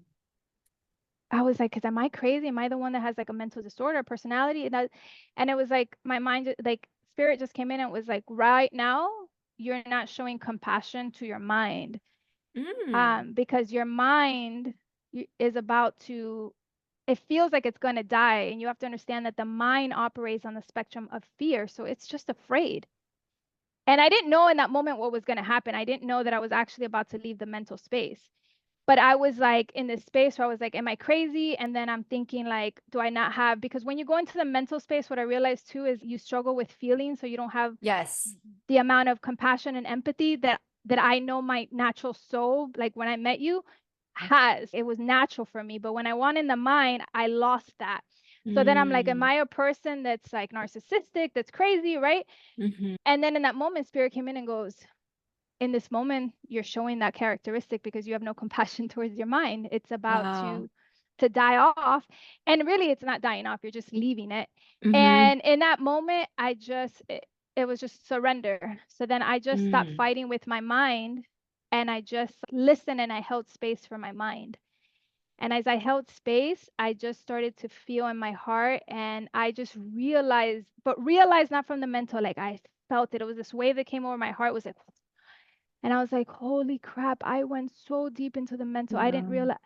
I was like, because am I crazy? Am I the one that has like a mental disorder, personality? And it was like my mind, like spirit just came in and was like, right now, you're not showing compassion to your mind, Mm. because your mind is about to, it feels like it's going to die. And you have to understand that the mind operates on the spectrum of fear. So it's just afraid. And I didn't know in that moment what was going to happen. I didn't know that I was actually about to leave the mental space. But I was like in this space where I was like, am I crazy? And then I'm thinking, like, do I not have, because when you go into the mental space, what I realized too is you struggle with feelings. So you don't have Yes. the amount of compassion and empathy that I know my natural soul, like when I met you, has. It was natural for me. But when I went in the mind, I lost that. So then I'm like, am Mm. I a person that's like narcissistic, that's crazy, right? Mhm. And then in that moment, spirit came in and goes, in this moment, you're showing that characteristic because you have no compassion towards your mind. It's about Wow. to die off. And really, it's not dying off, you're just leaving it. Mhm. And in that moment, it was just surrender. So then I just stopped Mm. fighting with my mind, and I just listened, and I held space for my mind. And as I held space, I just started to feel in my heart, and I just realized, but realized not from the mental, like I felt it. It was this wave that came over my heart, was like, and I was like, holy crap, I went so deep into the mental. I didn't Wow. realize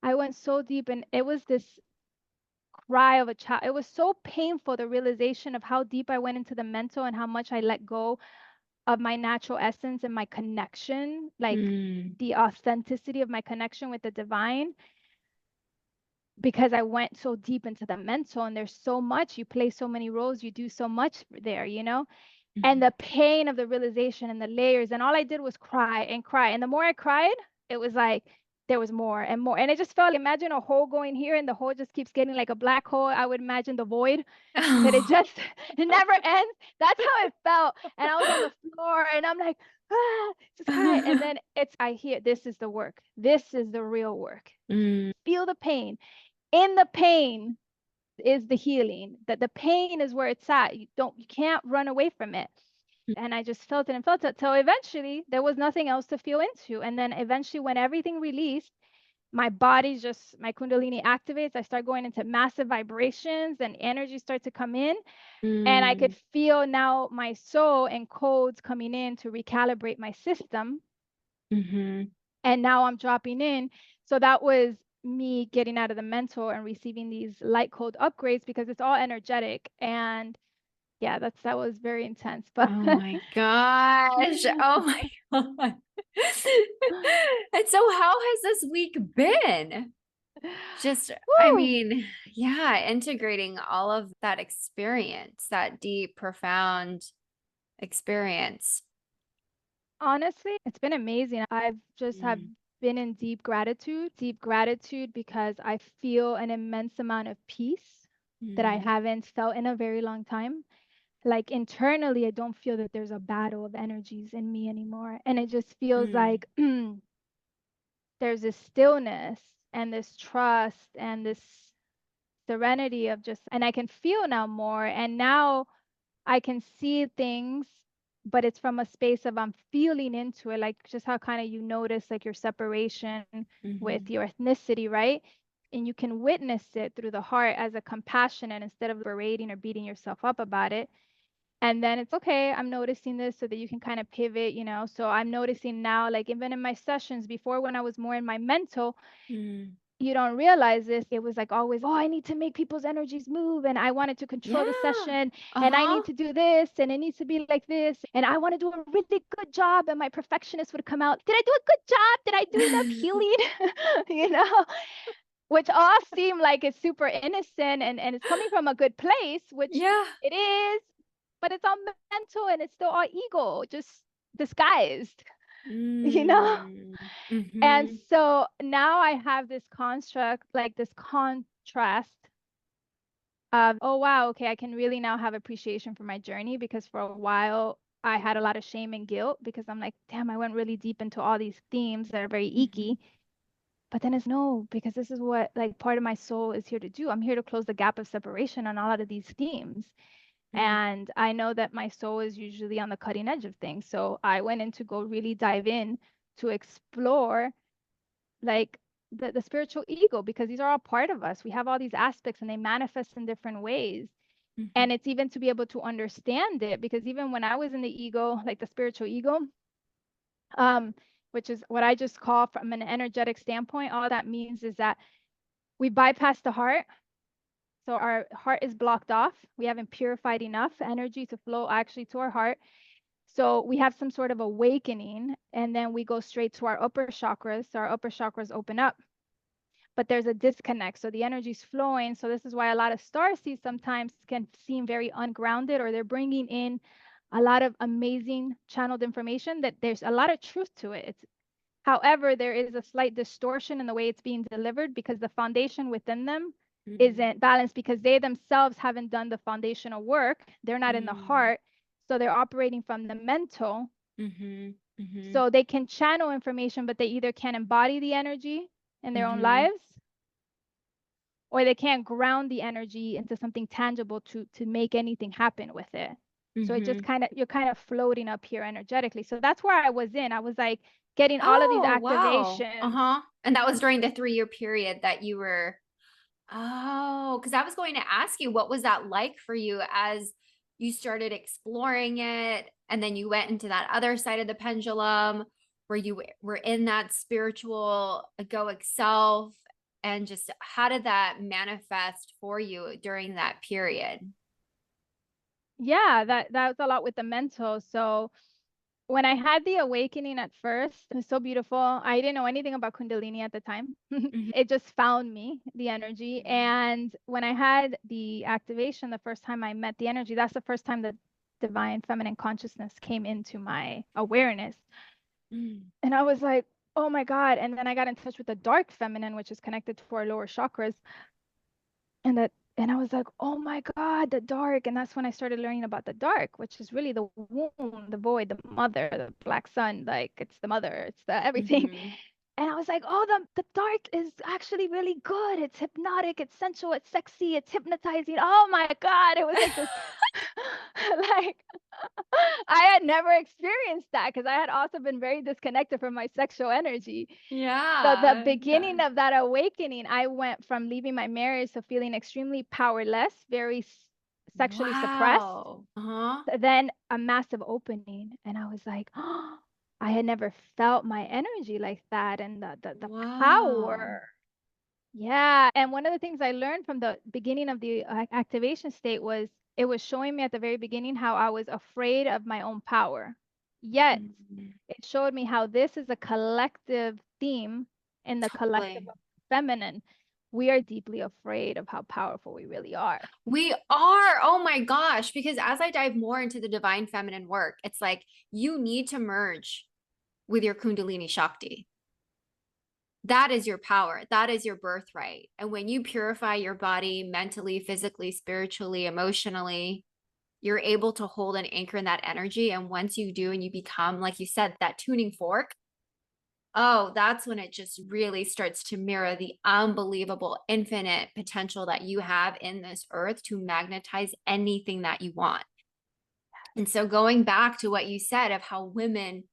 I went so deep, and it was this cry of a child. It was so painful, the realization of how deep I went into the mental and how much I let go of my natural essence and my connection, like Mm. the authenticity of my connection with the divine, because I went so deep into the mental. And there's so much, you play so many roles, you do so much there, and Mhm. the pain of the realization and the layers. And all I did was cry and cry. And the more I cried, it was like there was more and more. And it just felt, imagine a hole going here and the hole just keeps getting like a black hole. I would imagine the void, that it just it never ends. That's how it felt. And I was on the floor and I'm like, just crying. And then I hear, this is the work. This is the real work. Feel the pain. In the pain is the healing. That the pain is where it's at. You can't run away from it. And I just felt it and felt it till eventually there was nothing else to feel into. And then eventually when everything released, my body just, my Kundalini activates. I start going into massive vibrations and energy starts to come in. And I could feel now my soul and codes coming in to recalibrate my system. And now I'm dropping in. So that was me getting out of the mental and receiving these light code upgrades because it's all energetic. And yeah, that was very intense. But oh my gosh. Oh my God. And so how has this week been? Just, I woo, mean, yeah, integrating all of that experience, that deep, profound experience. honestly, it's been amazing. I've just have been in deep gratitude because I feel an immense amount of peace that I haven't felt in a very long time. Like internally, I don't feel that there's a battle of energies in me anymore. And it just feels like there's this stillness and this trust and this serenity of just, and I can feel now more. And now I can see things, but it's from a space of I'm feeling into it, like just how kind of you notice like your separation with your ethnicity, right? And you can witness it through the heart as a compassion, and instead of berating or beating yourself up about it. And then it's okay, I'm noticing this so that you can kind of pivot, you know. So I'm noticing now, like even in my sessions before when I was more in my mental, you don't realize this. It was like always, oh, I need to make people's energies move. And I wanted to control the Yeah. session. And I need to do this. And it needs to be like this. And I want to do a really good job. And my perfectionist would come out. Did I do a good job? Did I do enough healing? You know, which all seem like it's super innocent and it's coming from a good place, which Yeah. it is, but it's all mental and it's still all ego, just disguised, you know? And so now I have this construct, like this contrast of, oh, wow, okay, I can really now have appreciation for my journey because for a while I had a lot of shame and guilt because I'm like, damn, I went really deep into all these themes that are very icky. But then it's no, because this is what like part of my soul is here to do. I'm here to close the gap of separation on a lot of these themes. And I know that my soul is usually on the cutting edge of things. So I went in to go really dive in to explore like the spiritual ego because these are all part of us. We have all these aspects and they manifest in different ways. And it's even to be able to understand it because even when I was in the ego, like the spiritual ego, which is what I just call from an energetic standpoint, all that means is that we bypass the heart. So our heart is blocked off. We haven't purified enough energy to flow actually to our heart. So we have some sort of awakening and then we go straight to our upper chakras. So our upper chakras open up, but there's a disconnect. So the energy's flowing. So this is why a lot of starseeds sometimes can seem very ungrounded or they're bringing in a lot of amazing channeled information that there's a lot of truth to it. However, there is a slight distortion in the way it's being delivered because the foundation within them isn't balanced because they themselves haven't done the foundational work. They're not in the heart. So they're operating from the mental. So they can channel information, but they either can't embody the energy in their own lives or they can't ground the energy into something tangible to make anything happen with it. So it just kind of, you're kind of floating up here energetically. So that's where I was in. I was like getting all of these Oh, wow. activations. And that was during the 3-year period that you were, oh, because I was going to ask you, what was that like for you as you started exploring it? And then you went into that other side of the pendulum where you were in that spiritual egoic self. And just how did that manifest for you during that period? Yeah, that was a lot with the mental. So when I had the awakening at first, it was so beautiful. I didn't know anything about Kundalini at the time. It just found me, the energy. And when I had the activation, the first time I met the energy, that's the first time the divine feminine consciousness came into my awareness. And I was like, oh my God. And then I got in touch with the dark feminine, which is connected to our lower chakras. And that And I was like, oh my God, the dark. And that's when I started learning about the dark, which is really the womb, the void, the mother, the black sun. Like it's the mother, it's the everything. Mm-hmm. And I was like, oh, the dark is actually really good. It's hypnotic, it's sensual, it's sexy, it's hypnotizing. Oh my God. It was like this, like I had never experienced that because I had also been very disconnected from my sexual energy. So the Yeah. Yeah. beginning of that awakening, I went from leaving my marriage to feeling extremely powerless, very sexually suppressed, Wow. Uh-huh. then a massive opening. And I was like, oh, I had never felt my energy like that and the Wow. power. Yeah. And one of the things I learned from the beginning of the activation state was it was showing me at the very beginning how I was afraid of my own power. Yet Mhm. it showed me how this is a collective theme in the collective Totally. of feminine. We are deeply afraid of how powerful we really are. We are. Oh my gosh. Because as I dive more into the divine feminine work, it's like you need to merge with your Kundalini Shakti. That is your power. That is your birthright. And when you purify your body mentally, physically, spiritually, emotionally, you're able to hold and anchor in that energy. And once you do, and you become, like you said, that tuning fork, oh, that's when it just really starts to mirror the unbelievable, infinite potential that you have in this earth to magnetize anything that you want. And so, going back to what you said of how women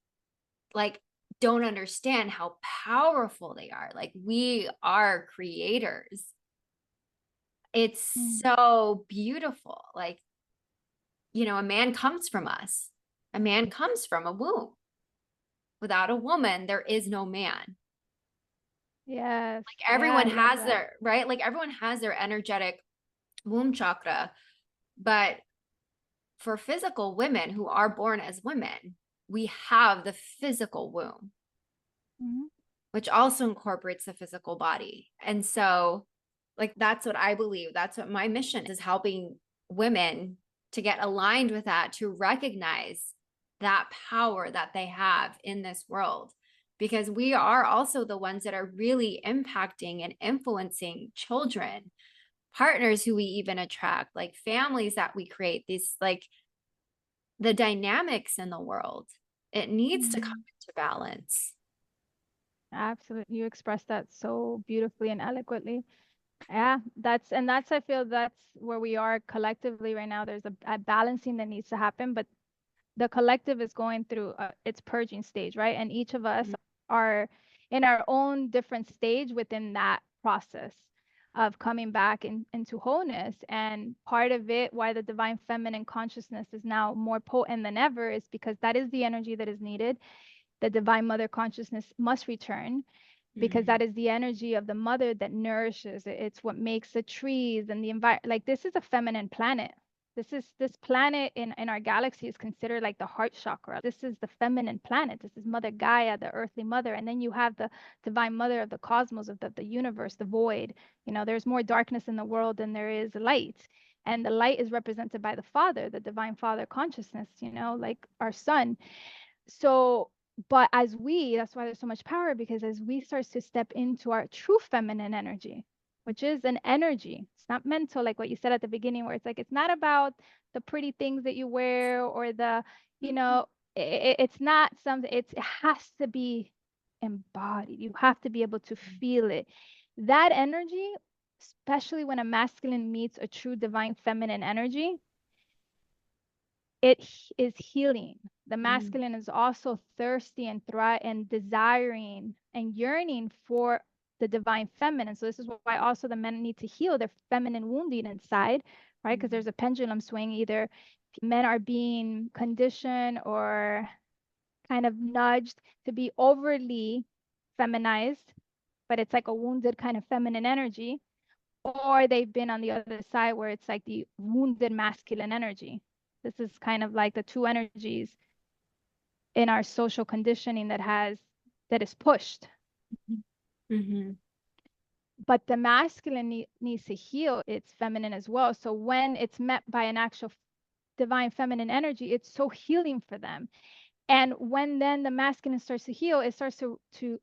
like don't understand how powerful they are, like we are creators. It's Mm. so beautiful. Like, a man comes from us, a man comes from a womb. Without a woman, there is no man. Yes. Like Yeah, I everyone love has that. their, right? Like everyone has their energetic womb chakra. But for physical women who are born as women, we have the physical womb, Mhm. which also incorporates the physical body. And so, like, that's what I believe. That's what my mission is helping women to get aligned with that, to recognize that power that they have in this world. Because we are also the ones that are really impacting and influencing children, partners who we even attract, like families that we create, these like the dynamics in the world. It needs to come Mhm. into balance. Absolutely. You expressed that so beautifully and eloquently. Yeah, that's I feel that's where we are collectively right now. There's a balancing that needs to happen, but the collective is going through its purging stage, right? And each of us are in our own different stage within that process of coming back into wholeness. And part of it, why the divine feminine consciousness is now more potent than ever, is because that is the energy that is needed. The divine mother consciousness must return because Mm-hmm. that is the energy of the mother that nourishes. It's what makes the trees and the environment. Like this is a feminine planet. This planet in our galaxy is considered like the heart chakra. This is the feminine planet. This is Mother Gaia, the earthly mother. And then you have the divine mother of the cosmos, of the universe, the void. There's more darkness in the world than there is light. And the light is represented by the Father, the divine Father consciousness, like our sun. So, but that's why there's so much power, because as we start to step into our true feminine energy, which is an energy, it's not mental, like what you said at the beginning, where it's like, it's not about the pretty things that you wear or it's not something, it has to be embodied. You have to be able to feel it. That energy, especially when a masculine meets a true divine feminine energy, is healing. The Mm-hmm. masculine is also thirsty and thrive and desiring and yearning for the divine feminine. So this is why also the men need to heal their feminine wounding inside, right? Because there's a pendulum swing. Either men are being conditioned or kind of nudged to be overly feminized, but it's like a wounded kind of feminine energy, or they've been on the other side where it's like the wounded masculine energy. This is kind of like the two energies in our social conditioning that is pushed. Mm-hmm. But the masculine needs to heal its feminine as well. So when it's met by an actual divine feminine energy, it's so healing for them. And when then the masculine starts to heal, it starts to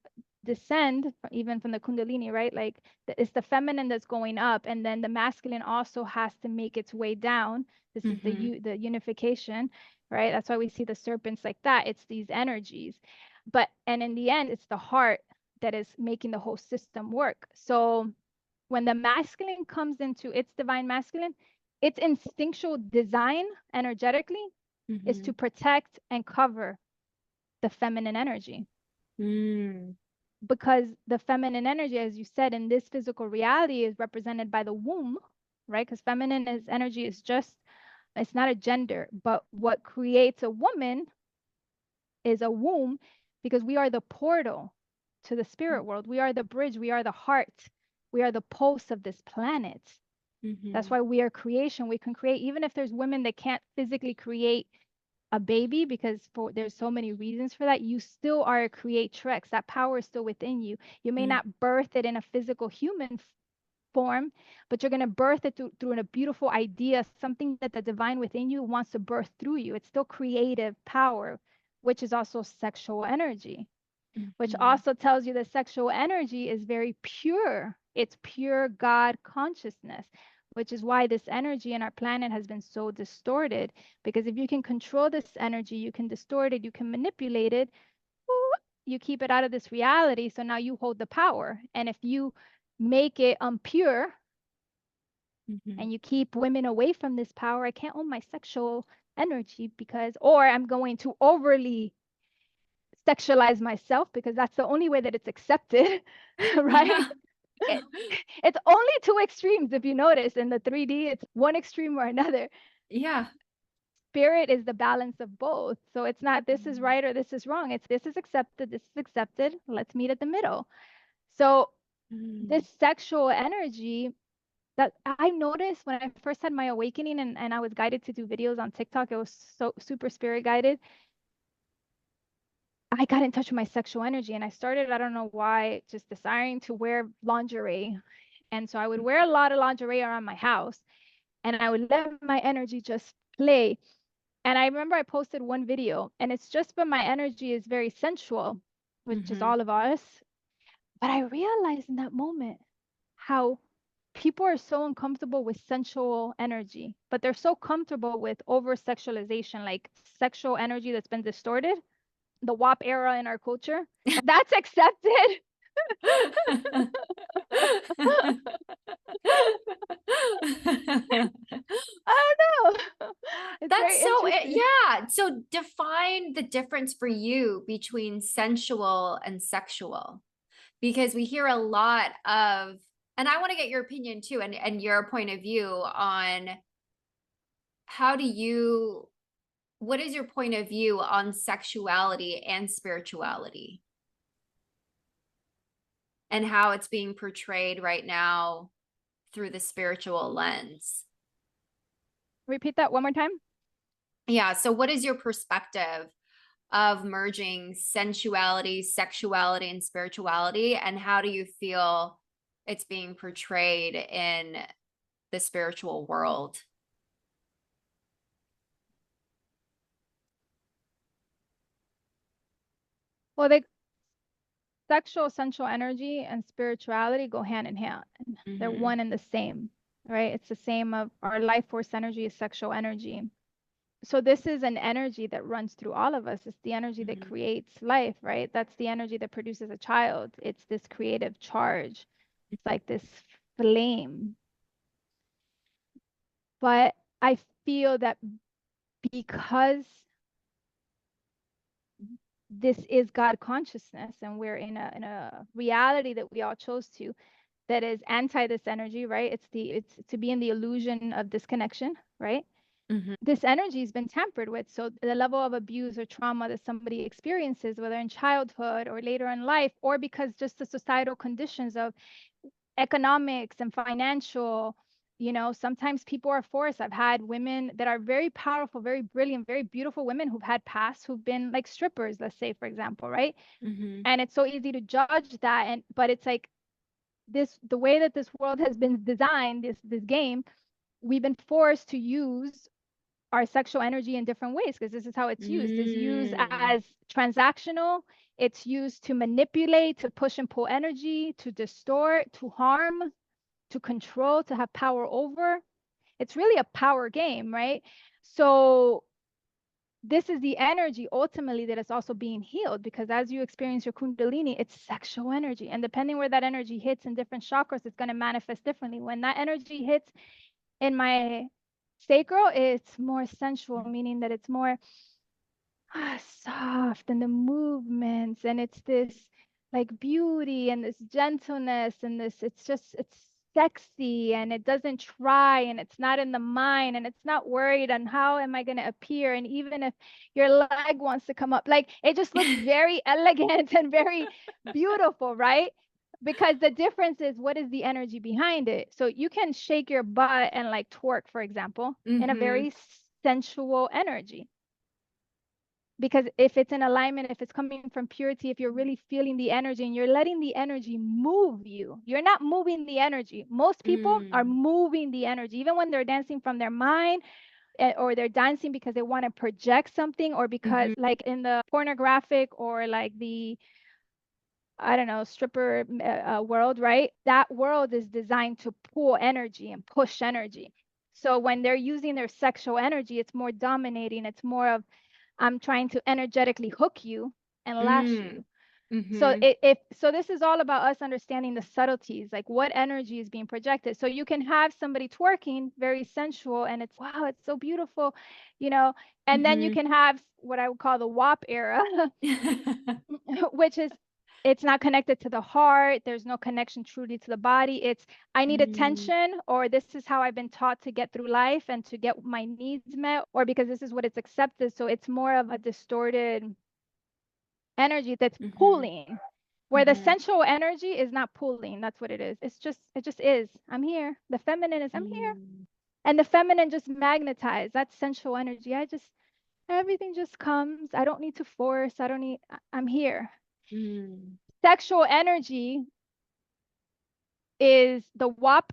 descend even from the Kundalini, right? Like it's the feminine that's going up, and then the masculine also has to make its way down. This is the unification, right? That's why we see the serpents like that. It's these energies. And in the end, it's the heart that is making the whole system work. So when the masculine comes into its divine masculine, its instinctual design energetically is to protect and cover the feminine energy. Because the feminine energy, as you said, in this physical reality is represented by the womb, right? Because feminine energy is just, it's not a gender, but what creates a woman is a womb, because we are the portal to the spirit world. We are the bridge. We are the heart. We are the pulse of this planet. That's why we are creation. We can create, even if there's women that can't physically create a baby, because there's so many reasons for that, you still are a creatrix. That power is still within you. You may not birth it in a physical human form, but you're going to birth it through a beautiful idea, something that the divine within you wants to birth through you. It's still creative power, which is also sexual energy, which also tells you that sexual energy is very pure. It's pure God consciousness, which is why this energy in our planet has been so distorted. Because if you can control this energy, you can distort it, you can manipulate it, you keep it out of this reality. So now you hold the power. And if you make it impure and you keep women away from this power, I can't own my sexual energy or I'm going to overly sexualize myself, because that's the only way that it's accepted, right? It's only two extremes. If you notice in the 3D, it's one extreme or another. Spirit is the balance of both. So it's not this is right or this is wrong. It's this is accepted. Let's meet at the middle. So this sexual energy that I noticed when I first had my awakening, and I was guided to do videos on TikTok. It was so super spirit guided. I got in touch with my sexual energy, and I started, I don't know why, just desiring to wear lingerie. And so I would wear a lot of lingerie around my house, and I would let my energy just play. And I remember I posted one video, and it's just, but my energy is very sensual, which is all of us. But I realized in that moment how people are so uncomfortable with sensual energy, but they're so comfortable with over sexualization, like sexual energy that's been distorted, the WAP era in our culture. That's accepted. I don't know. That's so, yeah. So define the difference for you between sensual and sexual, because we hear a lot of, and I want to get your opinion too, and your point of view on what is your point of view on sexuality and spirituality and how it's being portrayed right now through the spiritual lens? Repeat that one more time. Yeah. So what is your perspective of merging sensuality, sexuality, and spirituality? And how do you feel it's being portrayed in the spiritual world? Well, sexual, sensual energy and spirituality go hand in hand. They're one and the same, right? It's the same of our life force energy is sexual energy. So this is an energy that runs through all of us. It's the energy that creates life, right? That's the energy that produces a child. It's this creative charge. It's like this flame. But I feel that because this is God consciousness, and we're in a reality that we all chose to, that is anti this energy, right? It's to be in the illusion of disconnection, right? This energy has been tampered with. So the level of abuse or trauma that somebody experiences, whether in childhood or later in life, or because just the societal conditions of economics and financial, sometimes people are forced. I've had women that are very powerful, very brilliant, very beautiful women who've had pasts who've been like strippers, let's say, for example, right? And it's so easy to judge that. But it's like the way that this world has been designed, this game, we've been forced to use our sexual energy in different ways, because this is how it's used. It's used as transactional. It's used to manipulate, to push and pull energy, to distort, to harm, to control, to have power over. It's really a power game, right? So this is the energy ultimately that is also being healed, because as you experience your Kundalini, it's sexual energy. And depending where that energy hits in different chakras, it's going to manifest differently. When that energy hits in my sacral, it's more sensual, meaning that it's more soft, and the movements, and it's this like beauty and this gentleness and this, it's sexy, and it doesn't try, and it's not in the mind, and it's not worried on how am I going to appear. And even if your leg wants to come up, like it just looks very elegant and very beautiful, right? Because the difference is, what is the energy behind it? So you can shake your butt and like twerk, for example, in a very sensual energy, because if it's in alignment, if it's coming from purity, if you're really feeling the energy and you're letting the energy move you, you're not moving the energy. Most people are moving the energy, even when they're dancing from their mind, or they're dancing because they want to project something, or because like in the pornographic or like the, I don't know, stripper world, right? That world is designed to pull energy and push energy. So when they're using their sexual energy, it's more dominating. It's more of, I'm trying to energetically hook you and lash you. So so this is all about us understanding the subtleties, like what energy is being projected. So you can have somebody twerking very sensual, and it's, wow, it's so beautiful, you know. And then you can have what I would call the WAP era, which is, it's not connected to the heart. There's no connection truly to the body. It's, I need attention, or this is how I've been taught to get through life and to get my needs met, or because this is what it's accepted. So it's more of a distorted energy that's pulling, where the sensual energy is not pulling. That's what it is. It just is. I'm here. The feminine is, I'm here. And the feminine just magnetized. That's sensual energy. Everything just comes. I don't need to force. I'm here. Sexual energy is the WAP.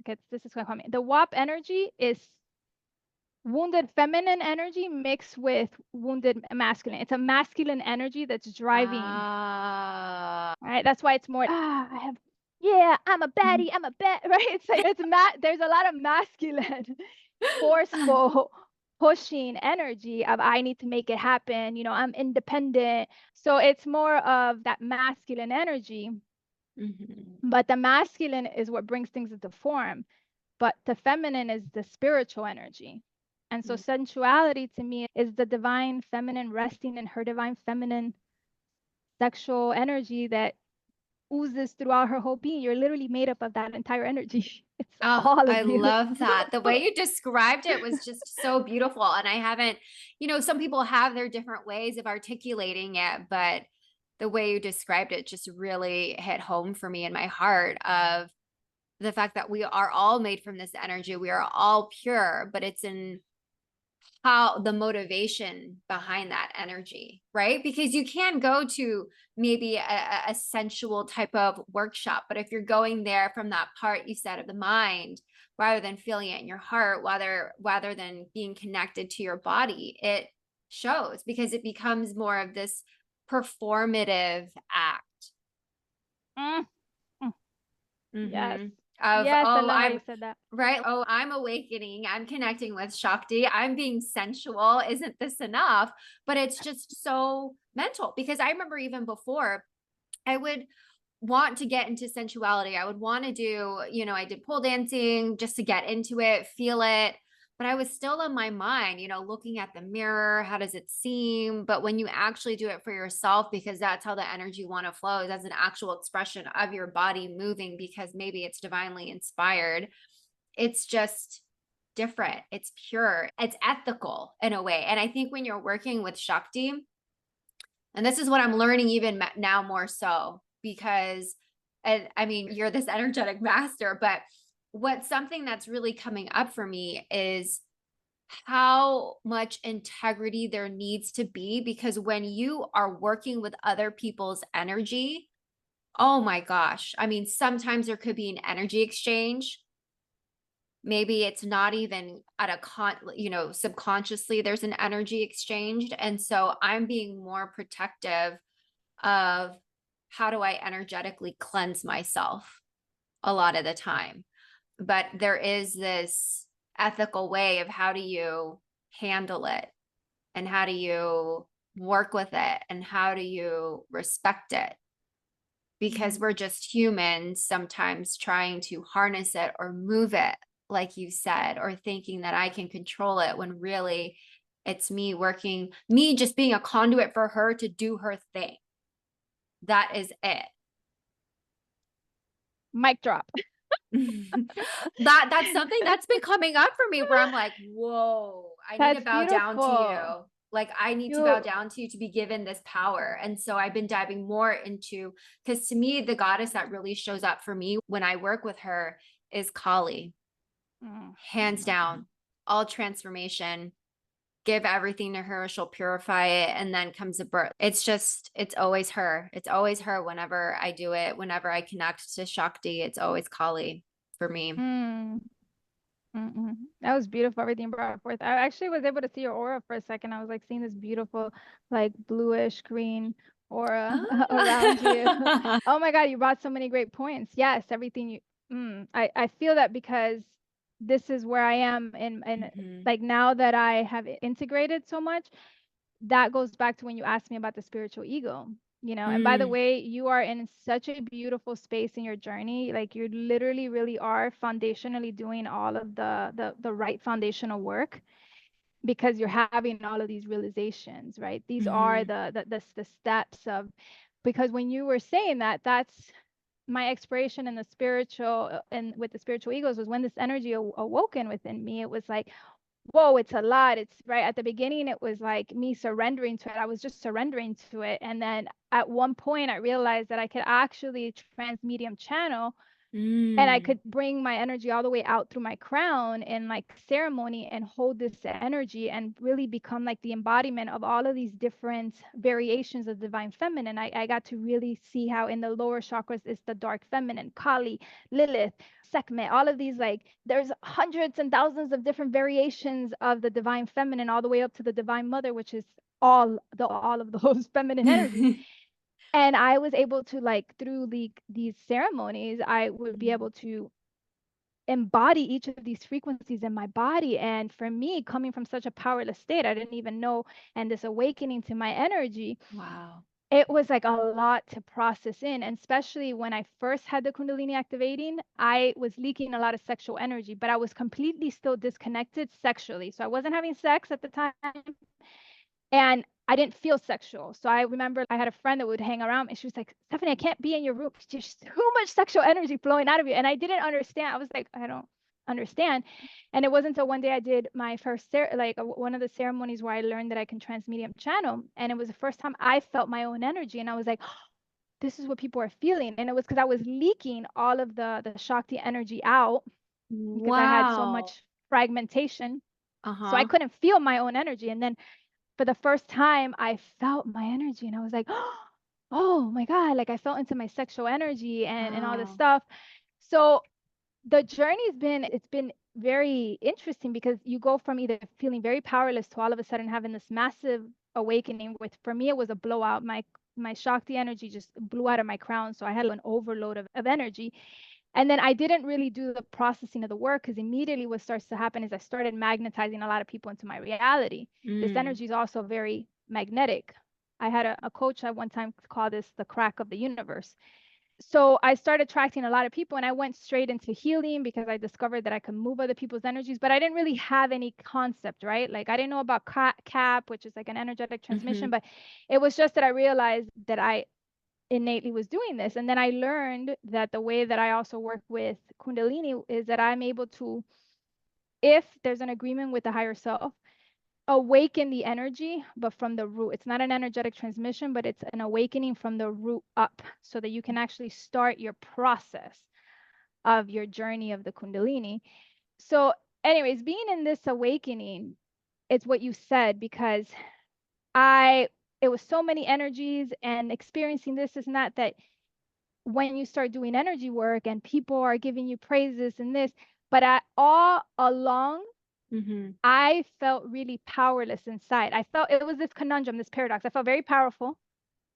Okay, this is going to call me. The WAP energy is wounded feminine energy mixed with wounded masculine. It's a masculine energy that's driving. Right? That's why it's more, I have, yeah, I'm a baddie, I'm a bet, right? It's like, there's a lot of masculine, forceful, pushing energy of, I need to make it happen, you know, I'm independent. So it's more of that masculine energy. But the masculine is what brings things into form, but the feminine is the spiritual energy. And so sensuality to me is the divine feminine resting in her divine feminine sexual energy that oozes throughout her whole being. You're literally made up of that entire energy. It's all of I you. love that. The way you described it was just so beautiful. And I haven't, some people have their different ways of articulating it, but the way you described it just really hit home for me in my heart, of the fact that we are all made from this energy. We are all pure, but it's in how the motivation behind that energy, right? Because you can go to maybe a sensual type of workshop, but if you're going there from that part you said of the mind, rather than feeling it in your heart, rather than being connected to your body, it shows, because it becomes more of this performative act. Yes. Of, yes, I oh, love how you said that. right. Oh, I'm awakening. I'm connecting with Shakti. I'm being sensual. Isn't this enough? But it's just so mental, because I remember even before, I would want to get into sensuality. I would want to do, I did pole dancing just to get into it, feel it. But I was still in my mind, looking at the mirror. How does it seem? But when you actually do it for yourself, because that's how the energy want to flow, as an actual expression of your body moving, because maybe it's divinely inspired, it's just different. It's pure. It's ethical in a way. And I think when you're working with Shakti, and this is what I'm learning even now more so, because, and I mean, you're this energetic master, but what's something that's really coming up for me is how much integrity there needs to be, because when you are working with other people's energy, oh my gosh. I mean, sometimes there could be an energy exchange, maybe it's not even at a subconsciously there's an energy exchanged. And so I'm being more protective of how do I energetically cleanse myself a lot of the time. But there is this ethical way of how do you handle it, and how do you work with it, and how do you respect it, because we're just humans sometimes trying to harness it or move it, like you said, or thinking that I can control it when really it's me just being a conduit for her to do her thing. That is it. Mic drop. That's something that's been coming up for me where I'm like, whoa, I need to That's bow down to beautiful. you. Like, I need to bow You down to you to be given this power. And so I've been diving more into, because to me, the goddess that really shows up for me when I work with her is Kali, hands down, all transformation. Give everything to her, she'll purify it, and then comes a birth. It's always her. It's always her whenever I do it, whenever I connect to Shakti, it's always Kali for me. Mm, that was beautiful, everything you brought forth. I actually was able to see your aura for a second. I was like seeing this beautiful, like bluish green aura around you. Ah. Oh my God, you brought so many great points. Yes, everything you, I feel that because this is where I am in Mhm. like now that I have integrated so much, that goes back to when you asked me about the spiritual ego, and by the Mm. way, you are in such a beautiful space in your journey. Like you literally really are foundationally doing all of the right foundational work, because you're having all of these realizations, right? These are Mhm. the steps of, because when you were saying that, that's my expiration in the spiritual and with the spiritual egos, was when this energy awoken within me. It was like, whoa, it's a lot. It's right at the beginning, it was like me surrendering to it. I was just surrendering to it. And then at one point, I realized that I could actually transmedium channel, and I Mm. could bring my energy all the way out through my crown in like ceremony and hold this energy and really become like the embodiment of all of these different variations of divine feminine. I got to really see how in the lower chakras is the dark feminine, Kali, Lilith, Sekhmet, all of these, like there's hundreds and thousands of different variations of the divine feminine, all the way up to the divine mother, which is all of those feminine energies. And I was able to, like, through these ceremonies, I would be able to embody each of these frequencies in my body. And for me, coming from such a powerless state, I didn't even know, and this awakening to my energy, Wow. it was like a lot to process in. And especially when I first had the Kundalini activating, I was leaking a lot of sexual energy, but I was completely still disconnected sexually. So I wasn't having sex at the time, and I didn't feel sexual. So I remember I had a friend that would hang around and she was like, Stephanie, I can't be in your room. There's too much sexual energy flowing out of you. And I didn't understand. I was like, I don't understand. And it wasn't until one day I did my first, one of the ceremonies where I learned that I can transmedium channel. And it was the first time I felt my own energy. And I was like, this is what people are feeling. And it was because I was leaking all of the Shakti energy out, because I had so Wow. much fragmentation. So I Uh-huh. couldn't feel my own energy. And then for the first time, I felt my energy and I was like, oh my God, like I felt into my sexual energy and all this Wow. stuff. So the journey's been, it's been very interesting, because you go from either feeling very powerless to all of a sudden having this massive awakening. With, for me, it was a blowout. My Shakti energy just blew out of my crown. So I had an overload of energy. And then I didn't really do the processing of the work, because immediately what starts to happen is I started magnetizing a lot of people into my reality. This Mm. energy is also very magnetic. I had a coach at one time call this the crack of the universe. So I started attracting a lot of people, and I went straight into healing because I discovered that I could move other people's energies, but I didn't really have any concept, right? Like I didn't know about CAP, which is like an energetic transmission, Mm-hmm. but it was just that I realized that I innately was doing this. And then I learned that the way that I also work with Kundalini is that I'm able to, if there's an agreement with the higher self, awaken the energy, but from the root. It's not an energetic transmission, but it's an awakening from the root up, so that you can actually start your process of your journey of the Kundalini. So, anyways, being in this awakening, it's what you said, because I, it was so many energies and experiencing this and that, that when you start doing energy work and people are giving you praises and this, But all along, Mm-hmm. I felt really powerless inside. I felt it was this conundrum, this paradox. I felt very powerful.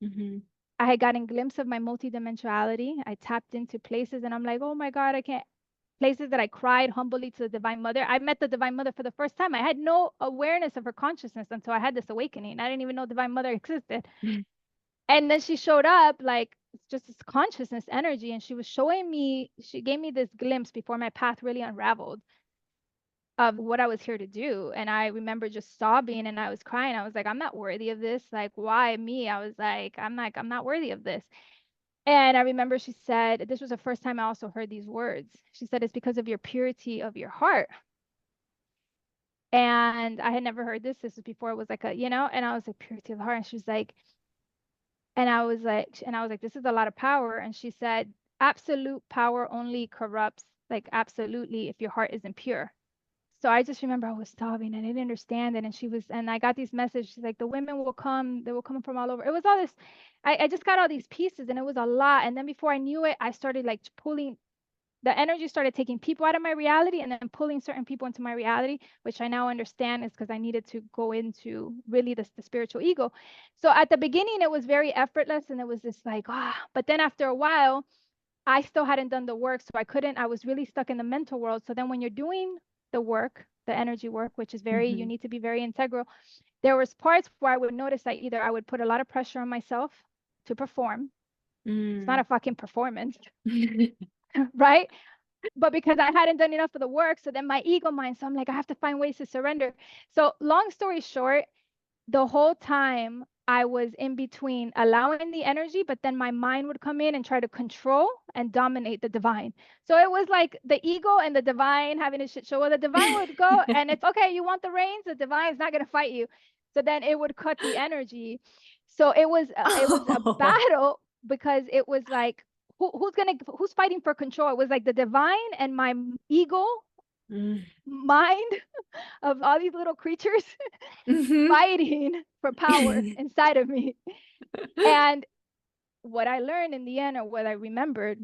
Mm-hmm. I had gotten a glimpse of my multidimensionality. I tapped into places and I'm like, oh my God, I can't. Places that I cried humbly to the Divine Mother. I met the Divine Mother for the first time. I had no awareness of her consciousness until I had this awakening. I didn't even know Divine Mother existed. And then she showed up like just this consciousness energy. And she was showing me, she gave me this glimpse before my path really unraveled of what I was here to do. And I remember just sobbing and I was crying. I was like, I'm not worthy of this. Like, why me? I was like, I'm not worthy of this. And I remember she said, this was the first time I also heard these words. She said, it's because of your purity of your heart. And I had never heard this. This was before it was like a, and I was like, purity of the heart. And she was like, and I was like, this is a lot of power. And she said, absolute power only corrupts, like absolutely, if your heart isn't pure. So I just remember I was sobbing and I didn't understand it. And I got these messages. She's like, the women will come, they will come from all over. It was all this, I just got all these pieces and it was a lot. And then before I knew it, I started like pulling, the energy started taking people out of my reality and then pulling certain people into my reality, which I now understand is because I needed to go into really the spiritual ego. So at the beginning, it was very effortless and it was just like, but then after a while, I still hadn't done the work. So I was really stuck in the mental world. So then when you're doing the work, the energy work, which is you Mm-hmm. need to be very integral. There was parts where I would notice that either I would put a lot of pressure on myself to perform. It's not a fucking performance, right? But because I hadn't done enough of the work, so then my ego mind, so I'm like, I have to find ways to surrender. So long story short, the whole time I was in between allowing the energy, but then my mind would come in and try to control and dominate the divine. So it was like the ego and the divine having a shit show. Well, the divine would go and it's okay, you want the reins, the divine is not going to fight you. So then it would cut the energy. So it was a Oh. battle because it was like who's fighting for control? It was like the divine and my ego mind of all these little creatures Mm-hmm. fighting for power inside of me. And what I learned in the end, or what I remembered,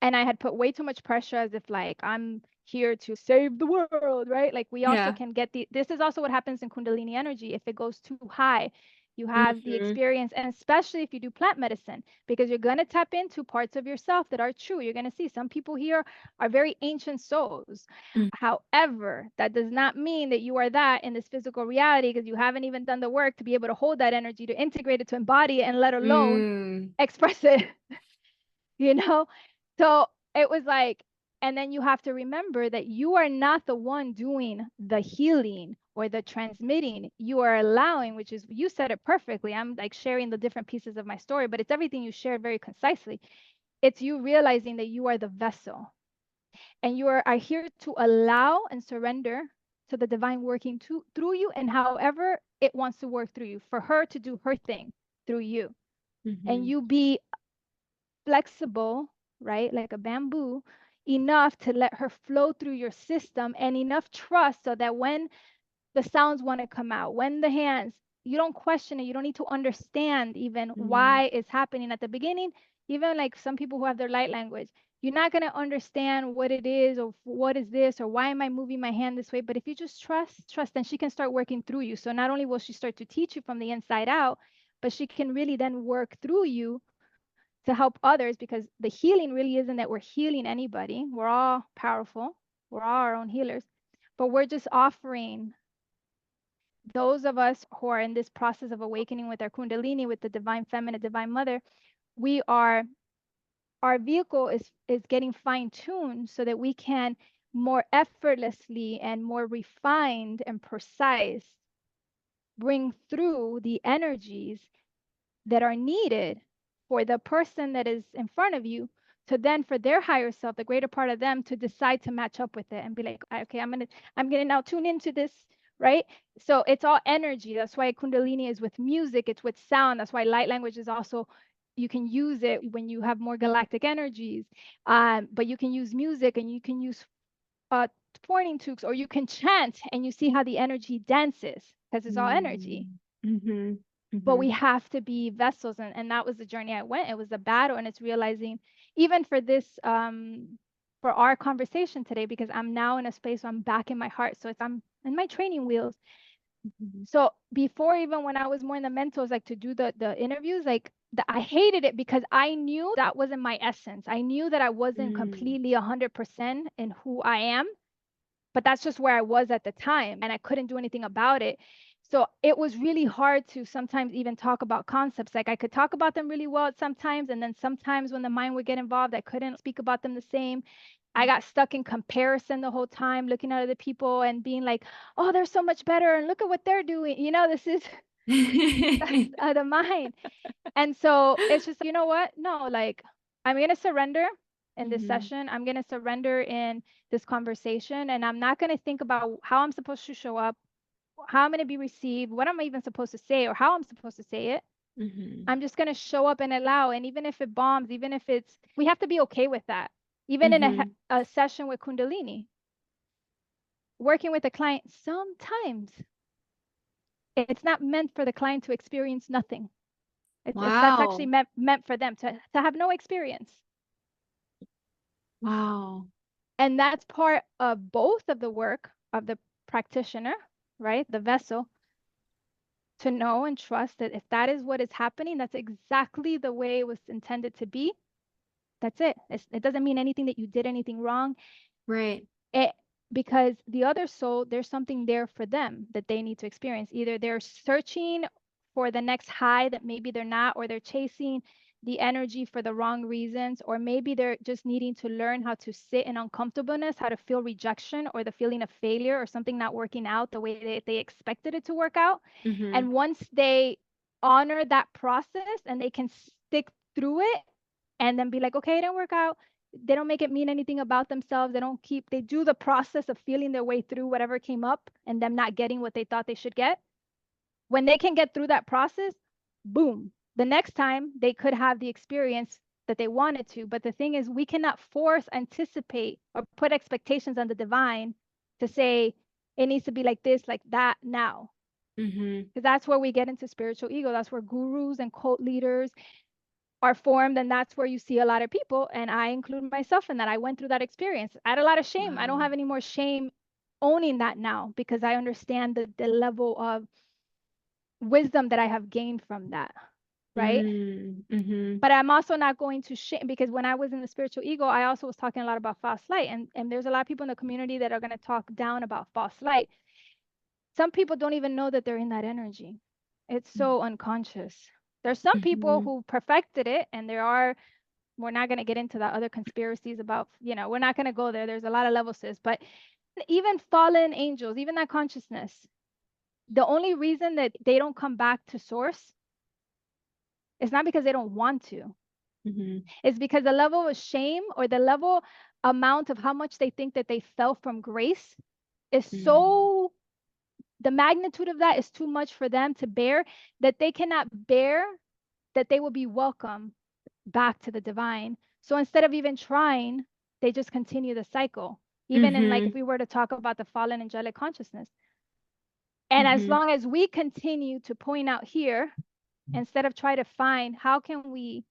and I had put way too much pressure as if like I'm here to save the world, right? Like we also Yeah. can get this is also what happens in Kundalini energy. If it goes too high, you have the Mm-hmm. experience, and especially if you do plant medicine, because you're going to tap into parts of yourself that are true. You're going to see some people here are very ancient souls. However, that does not mean that you are that in this physical reality because you haven't even done the work to be able to hold that energy, to integrate it, to embody it, and let alone Mm. express it. you know? So it was like, and then you have to remember that you are not the one doing the healing or the transmitting. You are allowing, which is, you said it perfectly. I'm like sharing the different pieces of my story, but it's everything you shared very concisely. It's you realizing that you are the vessel and are here to allow and surrender to the divine working through you and however it wants to work through you for her to do her thing through you. And Mm-hmm. you be flexible, right? Like a bamboo, enough to let her flow through your system and enough trust so that when the sounds want to come out, when the hands, you don't question it. You don't need to understand even Mm-hmm. why it's happening at the beginning. Even like some people who have their light language, you're not going to understand what it is or what is this or why am I moving my hand this way. But if you just trust, then she can start working through you. So not only will she start to teach you from the inside out, but she can really then work through you to help others because the healing really isn't that we're healing anybody. We're all powerful. We're all our own healers. But we're just offering those of us who are in this process of awakening with our Kundalini, with the divine feminine, divine mother, we are, our vehicle is getting fine-tuned so that we can more effortlessly and more refined and precise bring through the energies that are needed for the person that is in front of you to then for their higher self, the greater part of them to decide to match up with it and be like, okay, I'm gonna now tune into this, right? So it's all energy. That's why Kundalini is with music, it's with sound. That's why light language is also, you can use it when you have more galactic energies. But you can use music and you can use uh pointing tools or you can chant and you see how the energy dances because it's all energy. Mm-hmm. But Mm-hmm. we have to be vessels, and that was the journey I went. It was a battle, and it's realizing even for this for our conversation today, because I'm now in a space where I'm back in my heart. So I'm in my training wheels. So before, even when I was more in the mentals, like to do the interviews, like I hated it because I knew that wasn't my essence. I knew that I wasn't completely 100% in who I am, but that's just where I was at the time, and I couldn't do anything about it. So it was really hard to sometimes even talk about concepts. Like I could talk about them really well sometimes, and then sometimes when the mind would get involved, I couldn't speak about them the same. I got stuck in comparison the whole time, looking at other people and being like, oh, they're so much better, and look at what they're doing. This is the mind. And so it's just, you know what? No, like I'm going to surrender in this session. I'm going to surrender in this conversation, and I'm not going to think about how I'm supposed to show up, how I'm going to be received, what am I even supposed to say, or how I'm supposed to say it. I'm just going to show up and allow. And even if it bombs, even if we have to be okay with that. Even in a session with Kundalini, working with a client, sometimes it's not meant for the client to experience nothing. That's actually meant for them to have no experience. Wow. And that's part of both of the work of the practitioner, right? The vessel, to know and trust that if that is what is happening, that's exactly the way it was intended to be. That's it. It doesn't mean anything that you did anything wrong. Right. Because the other soul, there's something there for them that they need to experience. Either they're searching for the next high that maybe they're not, or they're chasing the energy for the wrong reasons, or maybe they're just needing to learn how to sit in uncomfortableness, how to feel rejection or the feeling of failure or something not working out the way that they expected it to work out. And once they honor that process and they can stick through it and then be like, okay, it didn't work out, they don't make it mean anything about themselves. They do the process of feeling their way through whatever came up and them not getting what they thought they should get. When they can get through that process, boom, the next time they could have the experience that they wanted to. But the thing is, we cannot force, anticipate, or put expectations on the divine to say it needs to be like this, like that now. Because that's where we get into spiritual ego. That's where gurus and cult leaders are formed, and that's where you see a lot of people, and I include myself in that. I went through that experience. I had a lot of shame. I don't have any more shame owning that now, because I understand the level of wisdom that I have gained from that, right? But I'm also not going to shame, because when I was in the spiritual ego, I also was talking a lot about false light, and there's a lot of people in the community that are going to talk down about false light. Some people don't even know that they're in that energy. It's so unconscious. There's some people who perfected it, and we're not going to get into the other conspiracies about, we're not going to go there. There's a lot of levels to this, but even fallen angels, even that consciousness, the only reason that they don't come back to source is not because they don't want to. It's because the level of shame, or the level amount of how much they think that they fell from grace is so, the magnitude of that is too much for them to bear, that they cannot bear that they will be welcome back to the divine. So instead of even trying, they just continue the cycle. Even in, like, if we were to talk about the fallen angelic consciousness. And as long as we continue to point out here, instead of try to find how can we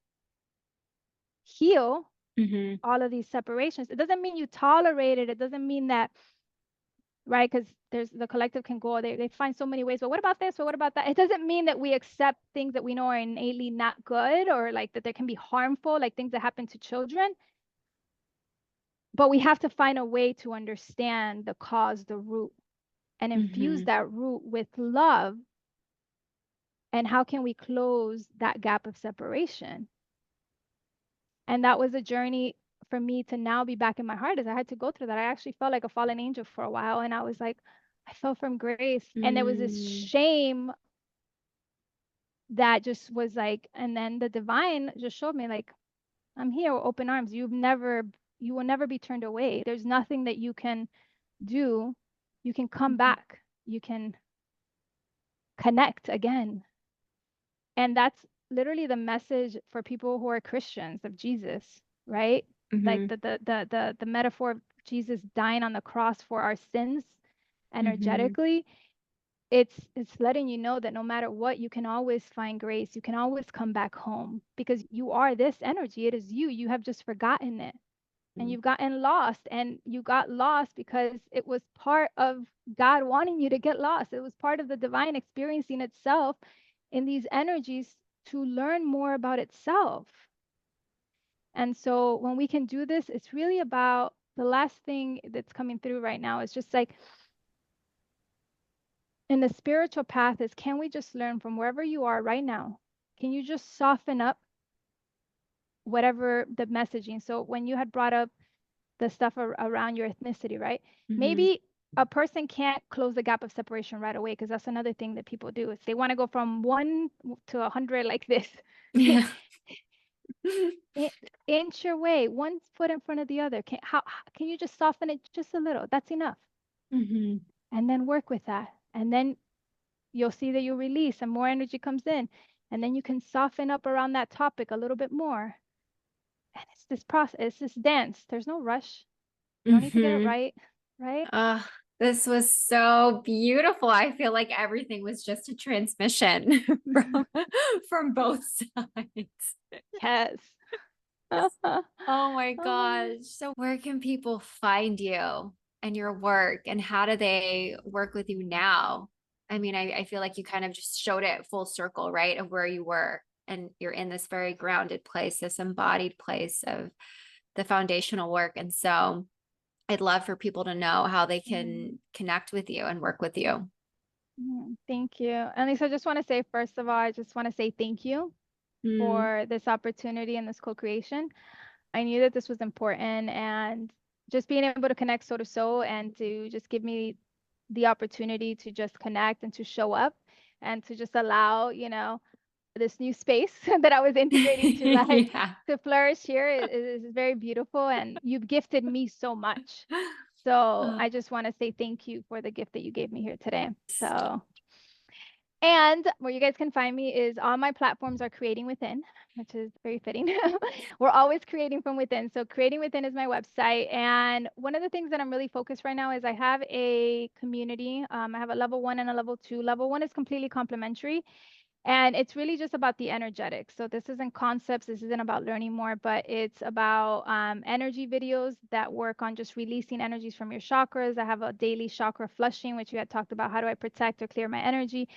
heal all of these separations, it doesn't mean you tolerate it. It doesn't mean that, right? Because there's the collective can go, they find so many ways. But what about this? But what about that? It doesn't mean that we accept things that we know are innately not good, or like that they can be harmful, like things that happen to children. But we have to find a way to understand the cause, the root, and infuse that root with love. And how can we close that gap of separation? And that was a journey for me to now be back in my heart, as I had to go through that. I actually felt like a fallen angel for a while, and I was like, I fell from grace. And there was this shame that just was like, and then the divine just showed me, like, I'm here with open arms. You will never be turned away. There's nothing that you can do. You can come back. You can connect again. And that's literally the message for people who are Christians of Jesus, right? Like the metaphor of Jesus dying on the cross for our sins energetically. It's letting you know that no matter what, you can always find grace. You can always come back home, because you are this energy. It is you. You have just forgotten it. and you've gotten lost, and you got lost because it was part of God wanting you to get lost. It was part of the divine experiencing itself in these energies to learn more about itself. And so when we can do this, it's really about the last thing that's coming through right now is just like in the spiritual path is, can we just learn from wherever you are right now? Can you just soften up whatever the messaging? So when you had brought up the stuff around your ethnicity, right? Maybe a person can't close the gap of separation right away, because that's another thing that people do is they want to go from 1 to 100 like this. Yeah. Inch your way, one foot in front of the other. How can you just soften it just a little? That's enough. And then work with that. And then you'll see that you release and more energy comes in. And then you can soften up around that topic a little bit more. And it's this process, it's this dance. There's no rush. You don't need to get it right, right? This was so beautiful. I feel like everything was just a transmission from both sides. Yes. Oh my gosh. So where can people find you and your work, and how do they work with you now? I mean, I feel like you kind of just showed it full circle, right? Of where you were, and you're in this very grounded place, this embodied place of the foundational work. And so I'd love for people to know how they can connect with you and work with you. Thank you. And Lisa, I just want to say, first of all, I just want to say thank you for this opportunity and this co-creation. I knew that this was important, and just being able to connect soul to soul and to just give me the opportunity to just connect and to show up and to just allow, this new space that I was integrating to like to flourish here is very beautiful, and you've gifted me so much. So I just want to say thank you for the gift that you gave me here today. So, and where you guys can find me is all my platforms are Creating Within, which is very fitting. We're always creating from within. So Creating Within is my website. And one of the things that I'm really focused right now is I have a community. I have a level 1 and a level 2. Level 1 is completely complimentary. And it's really just about the energetics. So this isn't concepts. This isn't about learning more, but it's about energy videos that work on just releasing energies from your chakras. I have a daily chakra flushing, which we had talked about. How do I protect or clear my energy?